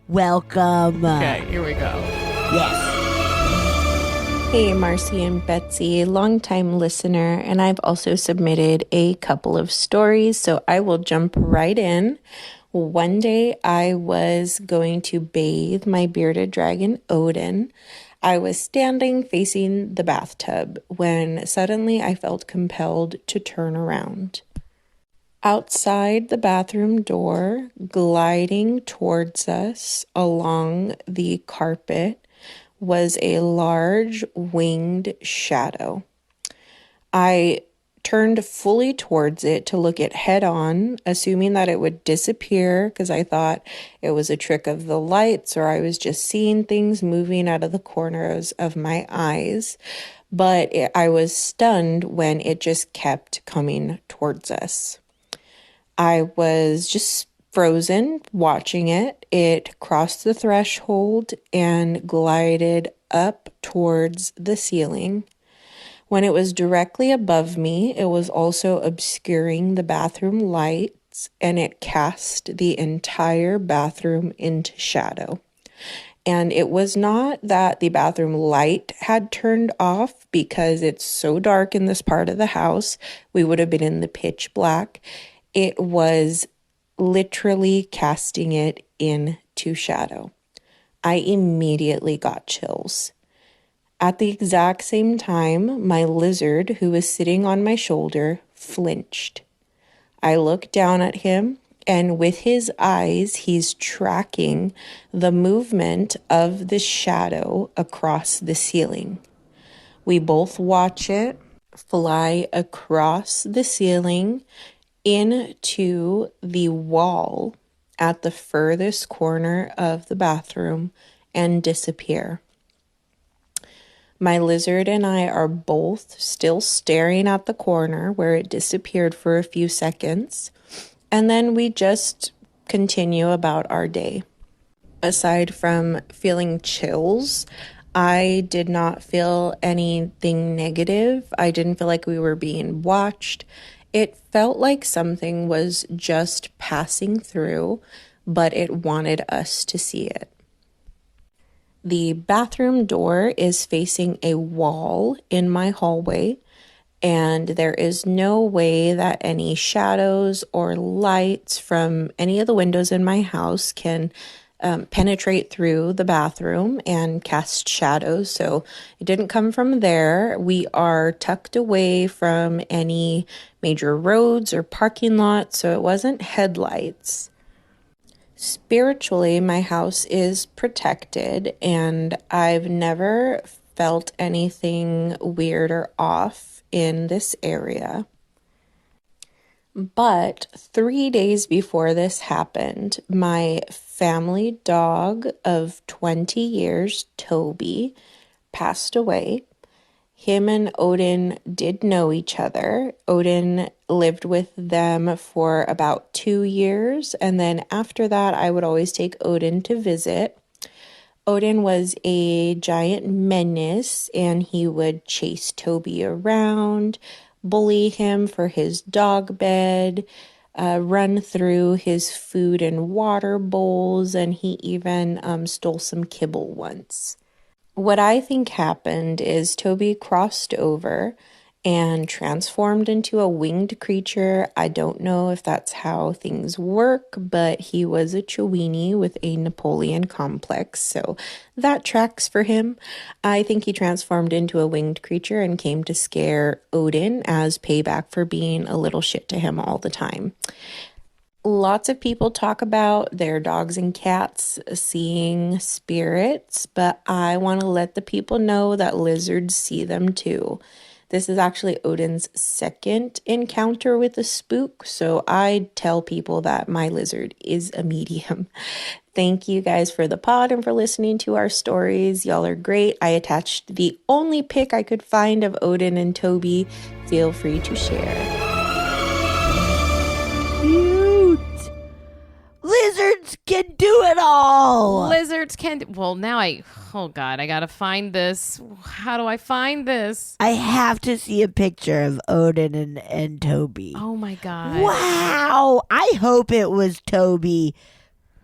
welcome. Okay, here we go. Yes. Hey, Marcy and Betsy, longtime listener, and I've also submitted a couple of stories, so I will jump right in. One day I was going to bathe my bearded dragon, Odin. I was standing facing the bathtub when suddenly I felt compelled to turn around. Outside the bathroom door, gliding towards us along the carpet, was a large winged shadow. I turned fully towards it to look it head on, assuming that it would disappear because I thought it was a trick of the lights or I was just seeing things moving out of the corners of my eyes. But I was stunned when it just kept coming towards us. I was just frozen watching it. It crossed the threshold and glided up towards the ceiling. When it was directly above me, it was also obscuring the bathroom lights, and it cast the entire bathroom into shadow. And it was not that the bathroom light had turned off because it's so dark in this part of the house. We would have been in the pitch black. It was literally casting it into shadow. I immediately got chills. At the exact same time, my lizard, who was sitting on my shoulder, flinched. I looked down at him, and with his eyes, he's tracking the movement of the shadow across the ceiling. We both watch it fly across the ceiling into the wall at the furthest corner of the bathroom and disappear. My lizard and I are both still staring at the corner where it disappeared for a few seconds, and then we just continue about our day. Aside from feeling chills, I did not feel anything negative. I didn't feel like we were being watched. It felt like something was just passing through, but it wanted us to see it. The bathroom door is facing a wall in my hallway, and there is no way that any shadows or lights from any of the windows in my house can penetrate through the bathroom and cast shadows. So it didn't come from there. We are tucked away from any major roads or parking lots, so it wasn't headlights. Spiritually, my house is protected, and I've never felt anything weird or off in this area. But 3 days before this happened, my family dog of 20 years, Toby, passed away. Him and Odin did know each other. Odin lived with them for about 2 years, and then after that, I would always take Odin to visit. Odin was a giant menace, and he would chase Toby around, bully him for his dog bed, run through his food and water bowls, and he even stole some kibble once. What I think happened is Toby crossed over and transformed into a winged creature. I don't know if that's how things work, but he was a Chiweenie with a Napoleon complex, so that tracks for him. I think he transformed into a winged creature and came to scare Odin as payback for being a little shit to him all the time. Lots of people talk about their dogs and cats seeing spirits, but I want to let the people know that lizards see them too. This is actually Odin's second encounter with a spook, so I tell people that my lizard is a medium. Thank you guys for the pod and for listening to our stories. Y'all are great. I attached the only pic I could find of Odin and Toby. Feel free to share. Cute. Lizard lizards can do it all. Lizards can. Well, now oh God, I gotta find this. How do I find this? I have to see a picture of Odin and Toby. Oh my God. Wow. I hope it was Toby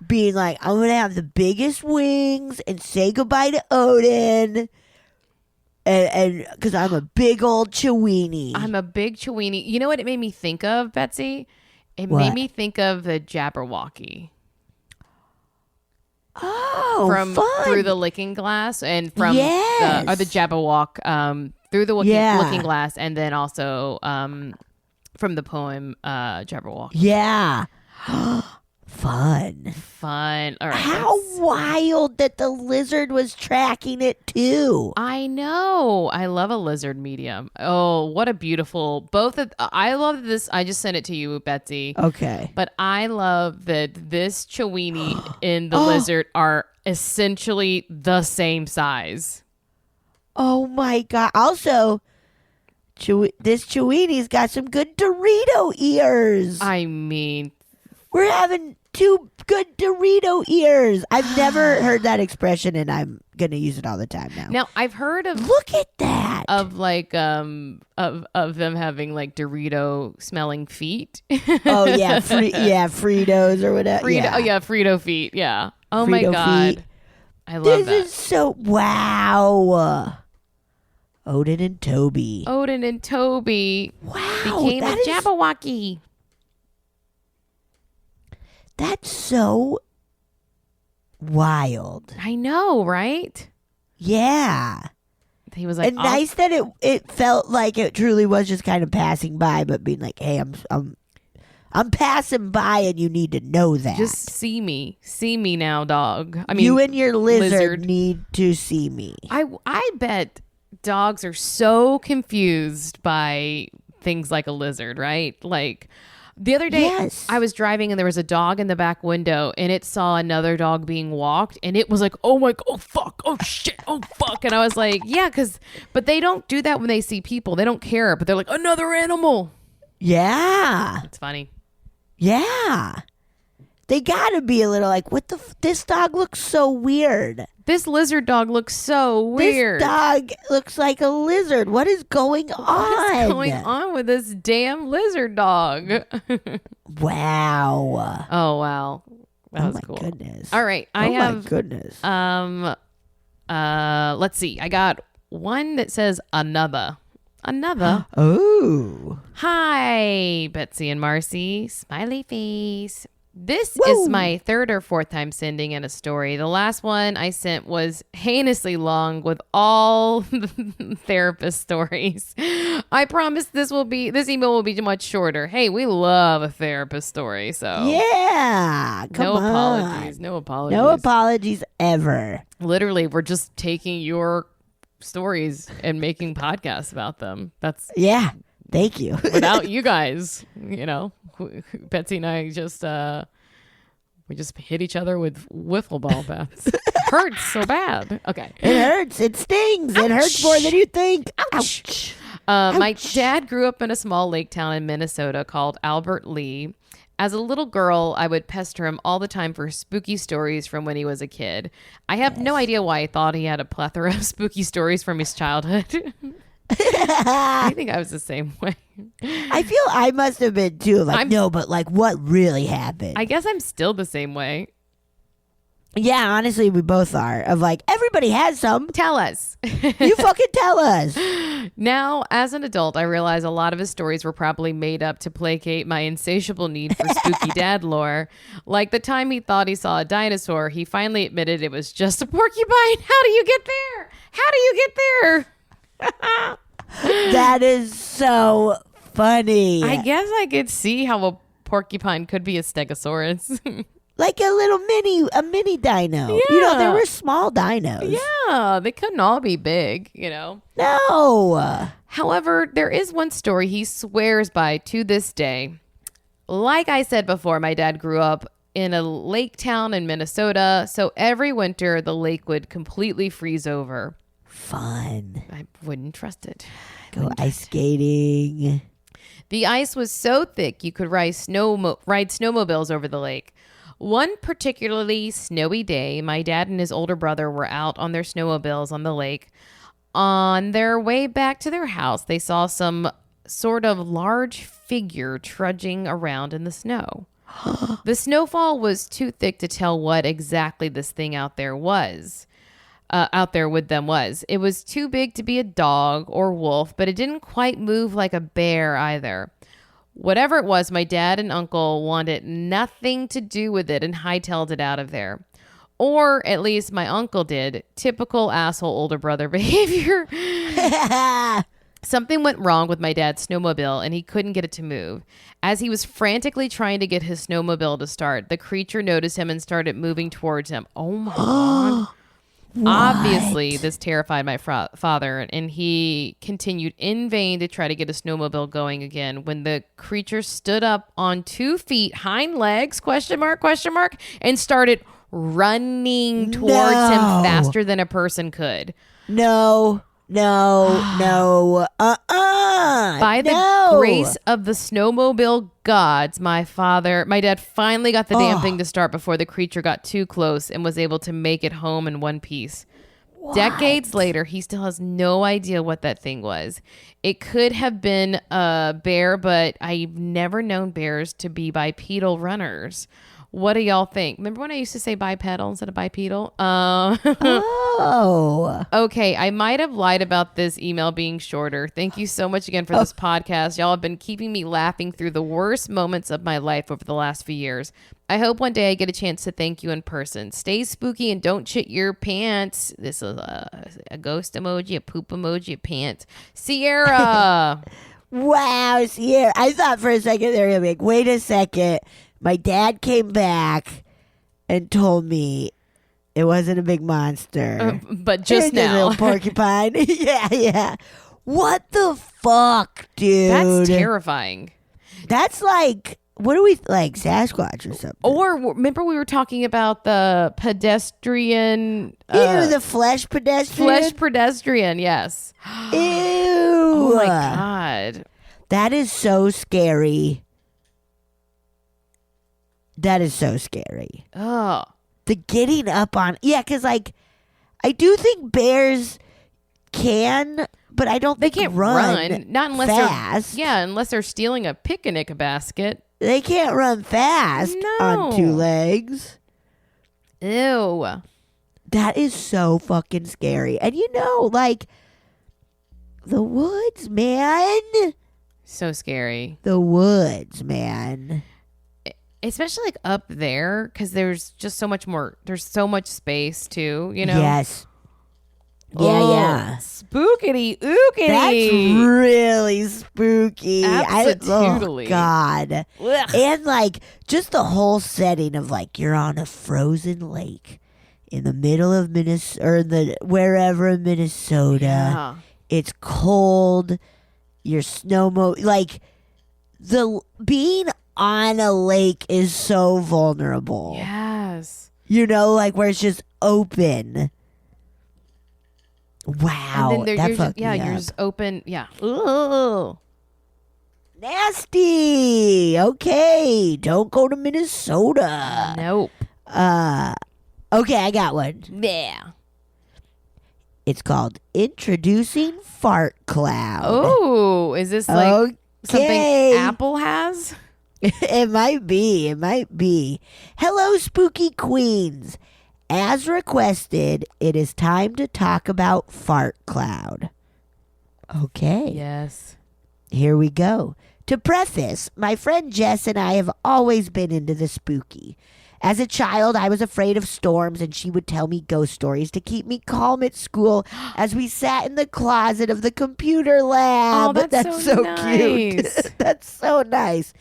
being like, I'm going to have the biggest wings and say goodbye to Odin. And because I'm a big old Chewini. I'm a big Chewini. You know what it made me think of, Betsy? It What? made me think of the Jabberwocky. Oh, From fun. Through the Looking Glass and from Yes. the Jabberwock through the Looking Glass, and then also from the poem Jabberwock. Yeah. Fun. All right. How wild that the lizard was tracking it too. I know. I love a lizard medium. Oh, what a beautiful I love this. I just sent it to you, Betsy. Okay. But I love that this Chewini and the lizard are essentially the same size. Oh my God. Also, this Chewini's got some good Dorito ears. I mean, We're having two good Dorito ears. I've never heard that expression, and I'm going to use it all the time now. now I've heard of Look at that. like of them having like Dorito smelling feet. Oh, yeah. Fritos or whatever. Frito, yeah. Oh yeah, Frito feet. Yeah. Oh my Frito God. feet. I love This that. is so, wow. Odin and Toby. Odin and Toby Wow. became a Jabberwocky. That's so wild. I know, right? Yeah. He was like, And nice that it felt like it truly was just kind of passing by, but being like, hey, I'm passing by and you need to know that. just see me now, dog. I mean, you and your lizard lizard. need to see me. I bet dogs are so confused by things like a lizard, right? Like the other day, Yes. I was driving and there was a dog in the back window and it saw another dog being walked and it was like, oh fuck, oh shit, oh fuck. And I was like, yeah, but they don't do that when they see people. They don't care, but they're like, another animal. Yeah. It's funny. Yeah. They gotta be a little like, this dog looks so weird. This lizard dog looks so weird. This dog looks like a lizard. What is going on? What's going on with this damn lizard dog? Wow. Oh wow, that Oh was my cool. goodness. All right, I Oh have my goodness. let's see. I got one that says another. Oh. Hi, Betsy and Marcy. Smiley face. This Woo. is my third or fourth time sending in a story. The last one I sent was heinously long with all the therapist stories. I promise this email will be much shorter. Hey, we love a therapist story, so Yeah. Come no on. apologies. No apologies. No apologies ever. Literally, we're just taking your stories and making podcasts about them. That's Yeah. Thank you. without you guys, Betsy and I just we just hit each other with wiffle ball bats. It hurts so bad. Okay. It hurts. It stings. It hurts more than you think. Ouch. My dad grew up in a small lake town in Minnesota called Albert Lee. As a little girl, I would pester him all the time for spooky stories from when he was a kid. I have no idea why I thought he had a plethora of spooky stories from his childhood. I think I was the same way. I feel I must have been too. Like, no, but like what really happened? I guess I'm still the same way. Yeah, honestly, we both are. Of like, everybody has some. Tell us. You fucking tell us. Now, as an adult, I realize a lot of his stories were probably made up to placate my insatiable need for spooky dad lore. Like the time he thought he saw a dinosaur, he finally admitted it was just a porcupine. How do you get there? How do you get there? That is so funny. I guess I could see how a porcupine could be a stegosaurus. Like a mini dino. You know, there were small dinos. Yeah, they couldn't all be big, No. However, there is one story he swears by to this day. Like I said before, my dad grew up in a lake town in Minnesota, so every winter the lake would completely freeze over. Fun. I wouldn't trust it. Go ice skating. The ice was so thick you could ride snowmobiles over the lake. One particularly snowy day, my dad and his older brother were out on their snowmobiles on the lake. On their way back to their house, they saw some sort of large figure trudging around in the snow. The snowfall was too thick to tell what exactly this thing out there was. Out there with them was. It was too big to be a dog or wolf, but it didn't quite move like a bear either. Whatever it was, my dad and uncle wanted nothing to do with it and hightailed it out of there. Or at least my uncle did. Typical asshole older brother behavior. Something went wrong with my dad's snowmobile and he couldn't get it to move. As he was frantically trying to get his snowmobile to start, the creature noticed him and started moving towards him. Oh my God. Obviously, this terrified my father, and he continued in vain to try to get a snowmobile going again when the creature stood up on 2 feet, hind legs, question mark, and started running towards him faster than a person could. No. By the grace of the snowmobile gods, my dad finally got the damn thing to start before the creature got too close and was able to make it home in one piece. What? Decades later, he still has no idea what that thing was. It could have been a bear, but I've never known bears to be bipedal runners. What do y'all think? Remember when I used to say bipedal instead of bipedal? Okay, I might have lied about this email being shorter. Thank you so much again for this podcast. Y'all have been keeping me laughing through the worst moments of my life over the last few years. I hope one day I get a chance to thank you in person. Stay spooky and don't shit your pants. This is a ghost emoji, a poop emoji, a pants. Sierra. Wow, Sierra. I thought for a second they were going to be like, wait a second. My dad came back and told me it wasn't a big monster. But just now. A little porcupine. Yeah. What the fuck, dude? That's terrifying. That's like, what are we, like Sasquatch or something? Or remember we were talking about the pedestrian. Ew, the flesh pedestrian? Flesh pedestrian, yes. Ew. Oh my God. That is so scary. That is so scary. Oh. The getting up on... Yeah, because, like, I do think bears can, but I don't think they can't run not unless fast. unless they're stealing a picnic basket. They can't run fast on 2 legs. Ew. That is so fucking scary. And you know, like, the woods, man. So scary. The woods, man. Especially like up there, because there's just so much more. There's so much space too, you know? Yes. Yeah. Spookity ookity. That's really spooky. Absolutely. Oh, God. Ugh. And like just the whole setting of like you're on a frozen lake in the middle of Minnesota or wherever in Minnesota. Yeah. It's cold. You're like the being on a lake is so vulnerable. Yes. You know, like where it's just open. Wow. And then you're just open. Yeah. Ooh. Nasty. Okay. Don't go to Minnesota. Nope. Okay, I got one. Yeah. It's called Introducing Fart Cloud. Oh, is this like something Apple has? It might be. Hello, spooky queens. As requested, it is time to talk about fart cloud. Okay. Yes. Here we go. To preface, my friend Jess and I have always been into the spooky. As a child, I was afraid of storms, and she would tell me ghost stories to keep me calm at school as we sat in the closet of the computer lab. Oh, that's so cute. nice. That's so nice.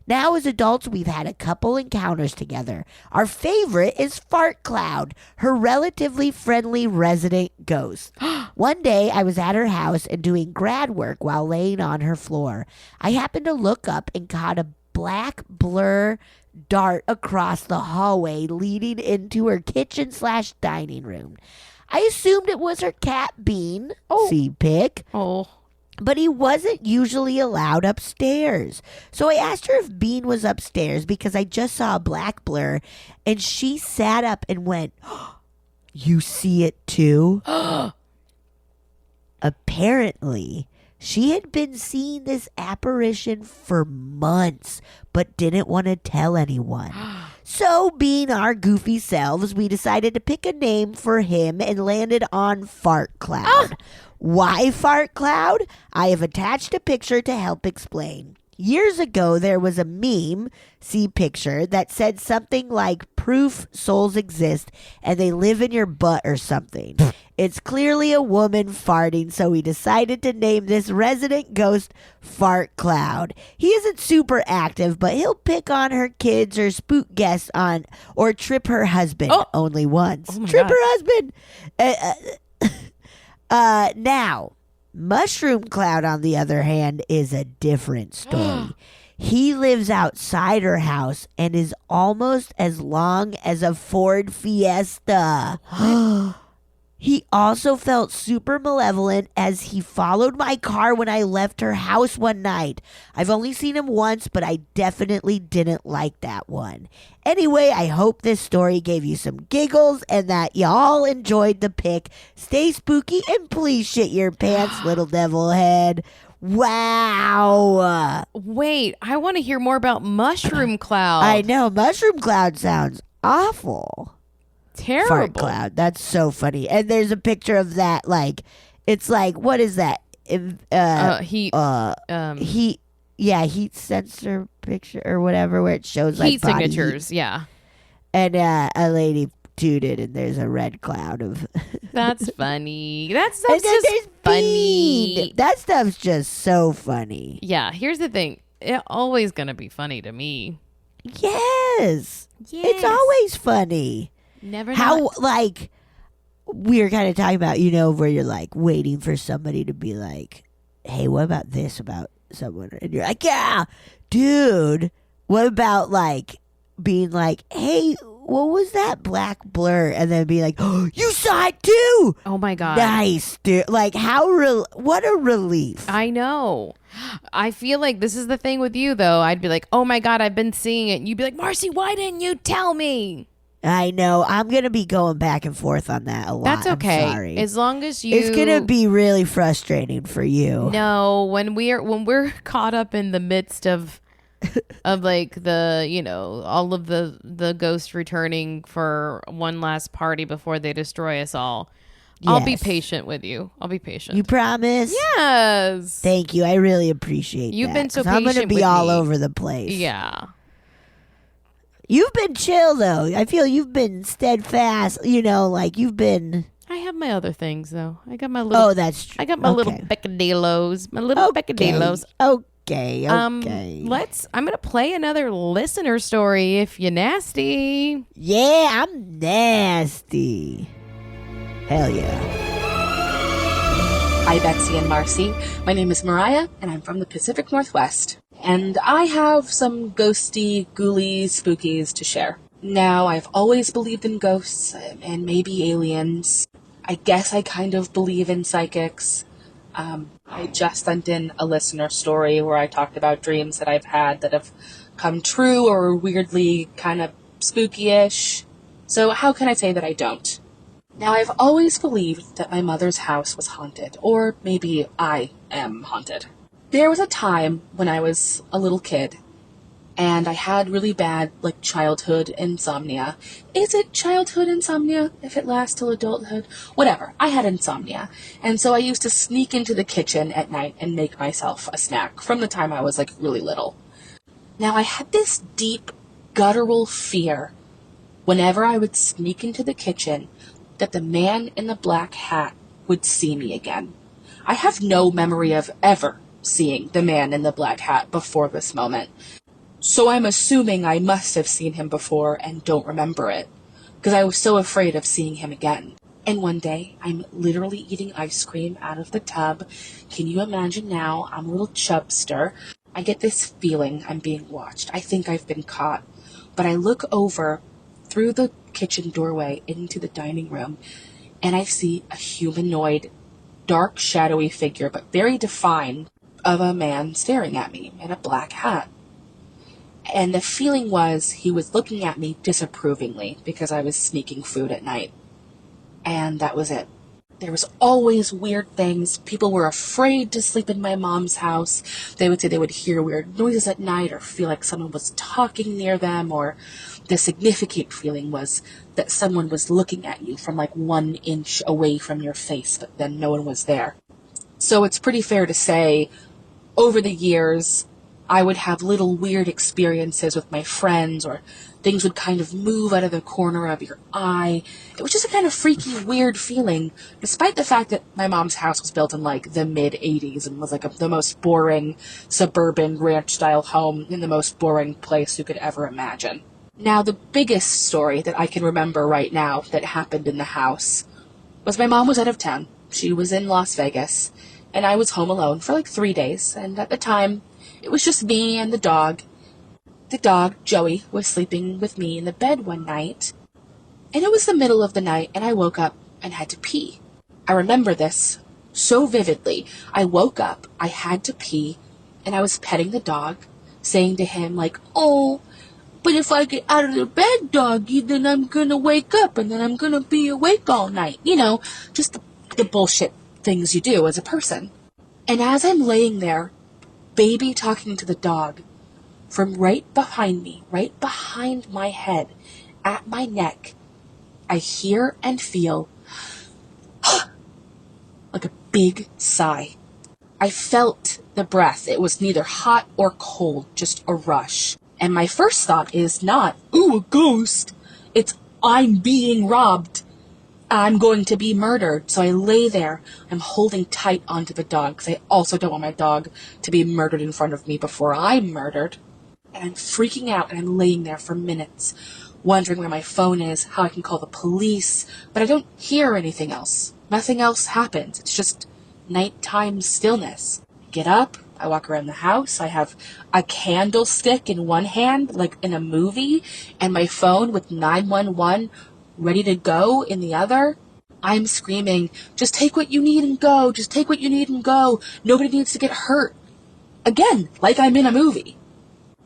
Now, as adults, we've had a couple encounters together. Our favorite is Fart Cloud, her relatively friendly resident ghost. One day, I was at her house and doing grad work while laying on her floor. I happened to look up and caught a black blur dart across the hallway leading into her kitchen/dining room. I assumed it was her cat Bean. See pic. Oh. but he wasn't usually allowed upstairs. So I asked her if Bean was upstairs because I just saw a black blur, and she sat up and went, "You see it too?" Apparently, she had been seeing this apparition for months, but didn't want to tell anyone. So, being our goofy selves, we decided to pick a name for him and landed on Fart Cloud. Why Fart Cloud? I have attached a picture to help explain. Years ago, there was a meme, see picture, that said something like proof souls exist and they live in your butt or something. It's clearly a woman farting, so we decided to name this resident ghost Fart Cloud. He isn't super active, but he'll pick on her kids or spook guests on, or trip her husband only once. Oh my Trip God. her husband. Now, Mushroom Cloud, on the other hand, is a different story. He lives outside her house and is almost as long as a Ford Fiesta. He also felt super malevolent as he followed my car when I left her house one night. I've only seen him once, but I definitely didn't like that one. Anyway, I hope this story gave you some giggles and that y'all enjoyed the pic. Stay spooky and please shit your pants, little devil head. Wow. Wait, I want to hear more about Mushroom Cloud. I know, Mushroom Cloud sounds awful. Terrible. Fart Cloud. That's so funny. And there's a picture of that, like, it's like, what is that? Heat. Heat sensor picture or whatever, where it shows like Heat body signatures. heat. Yeah. And a lady tooted, and there's a red cloud of. That's funny. That's And then just there's funny. Bean. That stuff's just so funny. Yeah. Here's the thing. It's always gonna be funny to me. Yes. It's always funny. Never How, not. like, we were kind of talking about, you know, where you're like waiting for somebody to be like, hey, what about this about someone? And you're like, yeah, dude. What about like being like, hey, what was that black blur? And then be like, oh, you saw it too. Oh my God. Nice, dude. Like, what a relief. I know. I feel like this is the thing with you, though. I'd be like, oh my God, I've been seeing it. And you'd be like, Marcy, why didn't you tell me? I know. I'm going to be going back and forth on that a lot. That's okay. I'm sorry. As long as you. It's going to be really frustrating for you. No, when we're caught up in the midst of like the, you know, all of the ghosts returning for one last party before they destroy us all. I'll be Yes. patient with you. I'll be patient. You promise? Yes. Thank you. I really appreciate You've that. been so 'Cause I'm gonna patient be with all me. over the place. Yeah. You've been chill, though. I feel you've been steadfast. You know, like you've been... I have my other things though. I got my little. Oh, that's true. I got my little peccadillos. My little peccadillos. Okay. I'm gonna play another listener story if you're nasty. Yeah, I'm nasty. Hell yeah. Hi, Betsy and Marcy. My name is Mariah, and I'm from the Pacific Northwest. And I have some ghosty, ghoulies, spookies to share. Now, I've always believed in ghosts and maybe aliens. I guess I kind of believe in psychics. I just sent in a listener story where I talked about dreams that I've had that have come true or weirdly kind of spooky-ish. So how can I say that I don't? Now, I've always believed that my mother's house was haunted, or maybe I am haunted. There was a time when I was a little kid, and I had really bad, childhood insomnia. Is it childhood insomnia if it lasts till adulthood? Whatever, I had insomnia, and so I used to sneak into the kitchen at night and make myself a snack from the time I was, really little. Now, I had this deep, guttural fear whenever I would sneak into the kitchen that the man in the black hat would see me again. I have no memory of ever seeing the man in the black hat before this moment. So I'm assuming I must have seen him before and don't remember it, because I was so afraid of seeing him again. And one day, I'm literally eating ice cream out of the tub. Can you imagine now? I'm a little chubster. I get this feeling I'm being watched. I think I've been caught. But I look over through the kitchen doorway into the dining room, and I see a humanoid dark, shadowy figure, but very defined, of a man staring at me in a black hat. And the feeling was he was looking at me disapprovingly because I was sneaking food at night. And that was it. There was always weird things. People were afraid to sleep in my mom's house. They would say they would hear weird noises at night or feel like someone was talking near them, or the significant feeling was that someone was looking at you from like 1 inch away from your face, but then no one was there. So it's pretty fair to say, over the years, I would have little weird experiences with my friends, or things would kind of move out of the corner of your eye. It was just a kind of freaky, weird feeling, despite the fact that my mom's house was built in like the mid-'80s and was like the most boring suburban ranch-style home in the most boring place you could ever imagine. Now, the biggest story that I can remember right now that happened in the house was my mom was out of town. She was in Las Vegas, and I was home alone for like 3 days, and at the time, it was just me and the dog. The dog, Joey, was sleeping with me in the bed one night, and it was the middle of the night, and I woke up and had to pee. I remember this so vividly. I woke up, I had to pee, and I was petting the dog, saying to him, like, "Oh, but if I get out of the bed, doggy, then I'm gonna wake up, and then I'm gonna be awake all night." You know, just the bullshit things you do as a person. And as I'm laying there, baby talking to the dog, from right behind me, right behind my head, at my neck, I hear and feel like a big sigh. I felt the breath. It was neither hot or cold, just a rush. And my first thought is not, "Ooh, a ghost." It's, "I'm being robbed. I'm going to be murdered." So I lay there. I'm holding tight onto the dog because I also don't want my dog to be murdered in front of me before I'm murdered. And I'm freaking out, and I'm laying there for minutes, wondering where my phone is, how I can call the police, but I don't hear anything else. Nothing else happens. It's just nighttime stillness. I get up, I walk around the house, I have a candlestick in one hand, like in a movie, and my phone with 911 ready to go in the other. I'm screaming, "Just take what you need and go, just take what you need and go. Nobody needs to get hurt." Again, like I'm in a movie.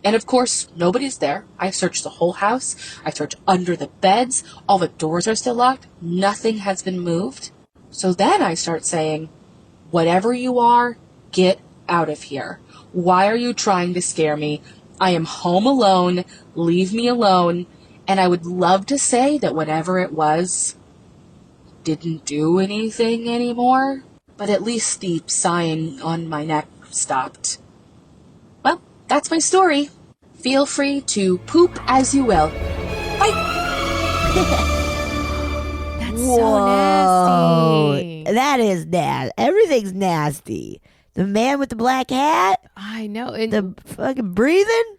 And of course, nobody's there. I searched the whole house. I searched under the beds. All the doors are still locked. Nothing has been moved. So then I start saying, "Whatever you are, get out of here. Why are you trying to scare me? I am home alone. Leave me alone." And I would love to say that whatever it was didn't do anything anymore, but at least the sighing on my neck stopped. Well, that's my story. Feel free to poop as you will. Bye! That's Whoa. so nasty. That is nasty. Everything's nasty. The man with the black hat, I know. And the fucking breathing.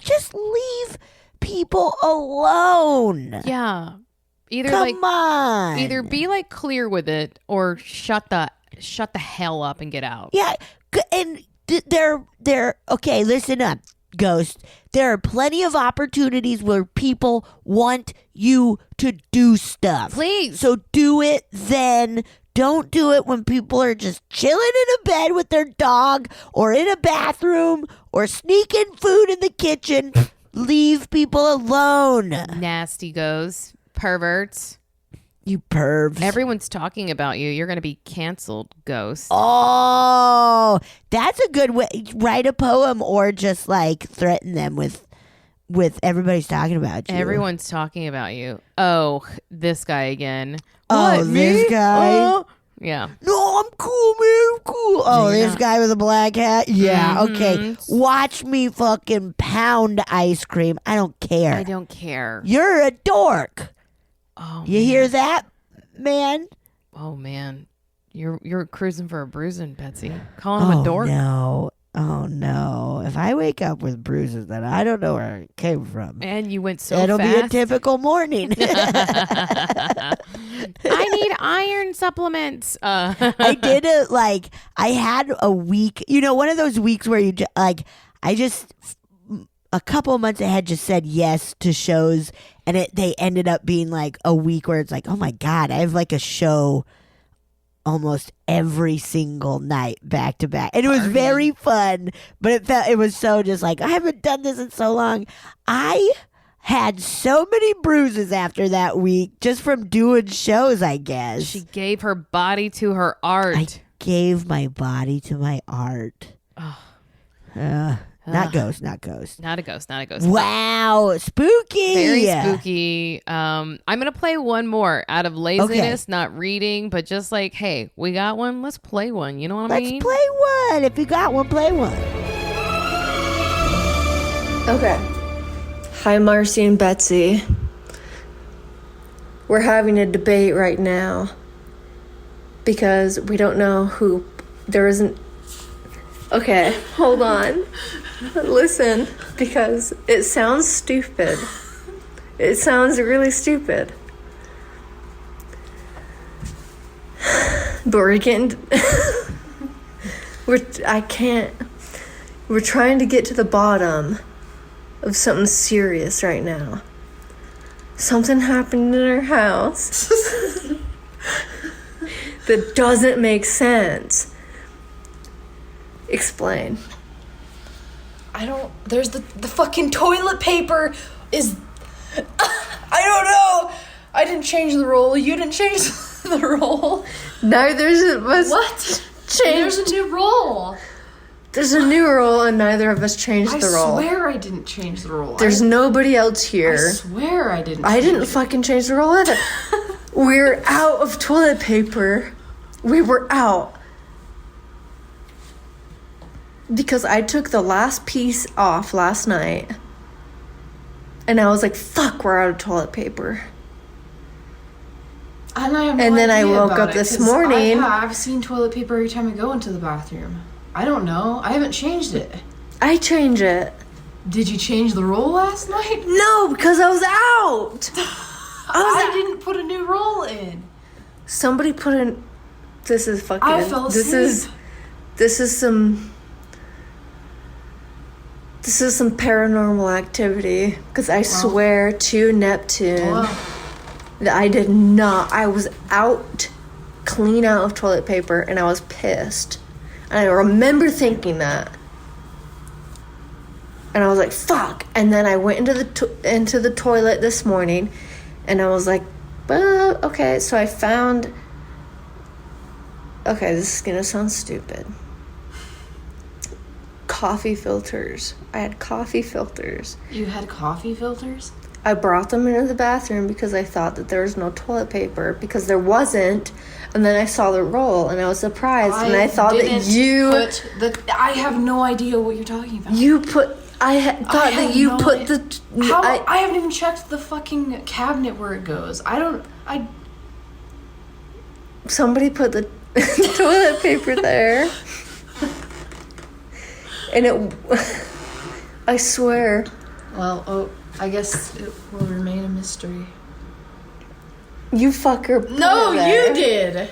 Just leave people alone. yeah. Either Come on. either be like clear with it or shut the hell up and get out. Yeah, and they're okay. Listen up, Ghost. There are plenty of opportunities where people want you to do stuff. Please. So do it then. Don't do it when people are just chilling in a bed with their dog or in a bathroom or sneaking food in the kitchen. Leave people alone. Nasty goes. Perverts. You pervs. Everyone's talking about you. You're going to be canceled, Ghost. Oh, that's a good way. Write a poem or just like threaten them with everybody's talking about you. Everyone's talking about you. Oh, this guy again. Oh, What, this me? guy? Yeah. No, I'm cool, man. I'm cool. Oh, this guy with a black hat? Yeah, okay. Watch me fucking pound ice cream. I don't care. I don't care. You're a dork. Oh, You hear that, man? Oh, man. You're cruising for a bruising, Betsy. Calling him a dork. No. Oh, no. If I wake up with bruises, then I don't know where it came from. And you went so It'll fast. be a typical morning. I need iron supplements. I did it I had a week, one of those weeks where you I just a couple of months ahead just said yes to shows And they ended up being like a week where it's like, oh my God, I have like a show almost every single night back to back. And it was very fun, but it was so just like, I haven't done this in so long. I had so many bruises after that week just from doing shows, I guess. She gave her body to her art. I gave my body to my art. Not ghost. Not a ghost. Wow, spooky. Very spooky. I'm gonna play one more out of laziness, not reading, but just like, hey, we got one. Let's play one. You know what I mean? Let's play one. If you got one, play one. Okay. Hi, Marcy and Betsy. We're having a debate right now because we don't know who. There isn't. Okay, hold on. Listen, because it sounds stupid. It sounds really stupid. But we're getting. We're trying to get to the bottom of something serious right now. Something happened in our house that doesn't make sense. Explain. There's the fucking toilet paper is. I don't know. I didn't change the roll. You didn't change the roll. Neither of us. What? Change. There's a new roll. There's a new roll, and neither of us changed the roll. I swear I didn't change the roll. There's nobody else here. I swear I didn't. I didn't fucking change the roll either. We're out of toilet paper. We were out. Because I took the last piece off last night. And I was like, fuck, we're out of toilet paper. And I have no And then I idea woke about up it, this 'cause morning. I've seen toilet paper every time I go into the bathroom. I don't know. I haven't changed it. I change it. Did you change the roll last night? No, because I was out. I didn't put a new roll in. Somebody put in. This is fucking. I fell asleep. This is some paranormal activity. Because I swear to Neptune that I did not. I was out, clean out of toilet paper, and I was pissed. And I remember thinking that. And I was like, fuck. And then I went into the toilet this morning, and I was like, well, okay. So I found. Okay, this is gonna sound stupid. Coffee filters. I had coffee filters. You had coffee filters? I brought them into the bathroom because I thought that there was no toilet paper, because there wasn't. And then I saw the roll, and I was surprised, and I thought that you I have no idea what you're talking about. I haven't even checked the fucking cabinet where it goes. Somebody put the toilet paper there. And I swear. Well, I guess it will remain a mystery. You fucker. No, you did.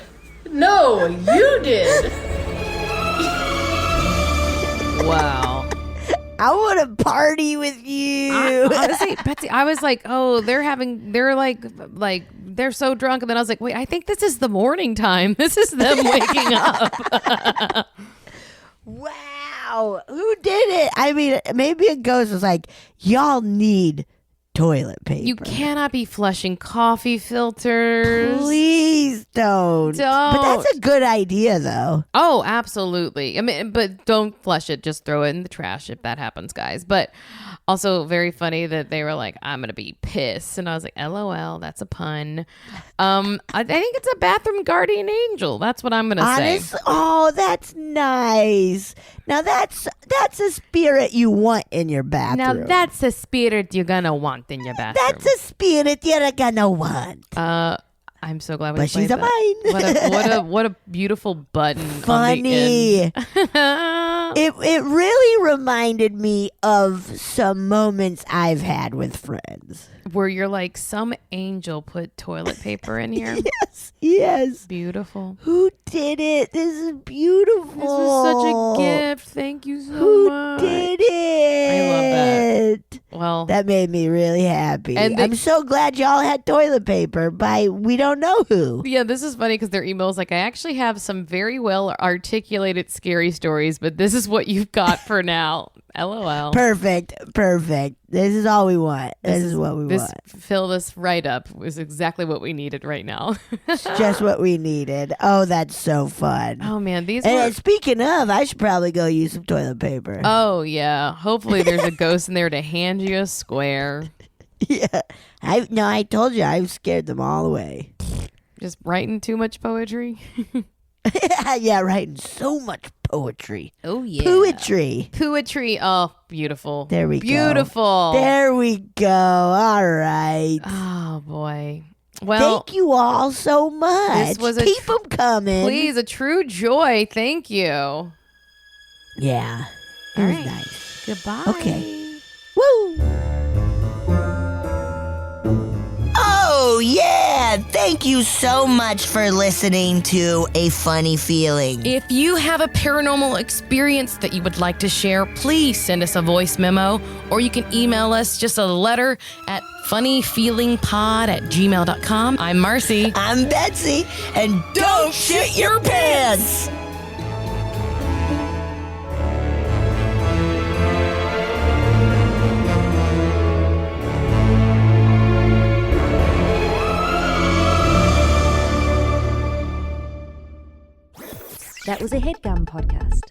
No, you did. Wow. I want to party with you. Honestly, Betsy, I was like, oh, they're so drunk. And then I was like, wait, I think this is the morning time. This is them waking up. Wow. Who did it? I mean, maybe a ghost was like, y'all need toilet paper. You cannot be flushing coffee filters. Please don't. But that's a good idea, though. Oh, absolutely. I mean, but don't flush it. Just throw it in the trash if that happens, guys. But also very funny that they were like, I'm going to be pissed. And I was like, LOL, that's a pun. I think it's a bathroom guardian angel. That's what I'm going to say. Oh, that's nice. Now, that's a spirit you want in your bathroom. Now, that's a spirit you're going to want in your bathroom. That's a spirit you're going to want. I'm so glad we But played she's a that. mine. What a beautiful button. Funny. On the end. It really reminded me of some moments I've had with friends. Where you're like, some angel put toilet paper in here. Yes. Beautiful. Who did it? This is beautiful. This was such a gift. Thank you so Who much. did it? I love that. Well, That made me really happy. And I'm so glad y'all had toilet paper by we don't know who. yeah, this is funny because their email's like, I actually have some very well articulated scary stories, but this is what you've got for now. LOL. Perfect. This is all we want. This is what we This want. filled us right up. Was exactly what we needed right now. It's just what we needed. Oh, that's so fun. Oh man, these And were. speaking of, I should probably go use some toilet paper. Oh yeah. Hopefully there's a ghost in there to hand you a square. Yeah. I told you I scared them all away. Just writing too much poetry. Yeah, writing so much poetry. Oh yeah. Poetry. Oh, beautiful. There we go. Beautiful. There we go. All right. Oh boy. Well, Thank you all so much. This was Keep them coming. please, a true joy. Thank you. Yeah. It All was right. nice. Goodbye. Okay. Woo! Oh, yeah! Thank you so much for listening to A Funny Feeling. If you have a paranormal experience that you would like to share, please send us a voice memo, or you can email us just a letter at funnyfeelingpod@gmail.com. I'm Marcy. I'm Betsy, and don't shit your pants! That was a HeadGum podcast.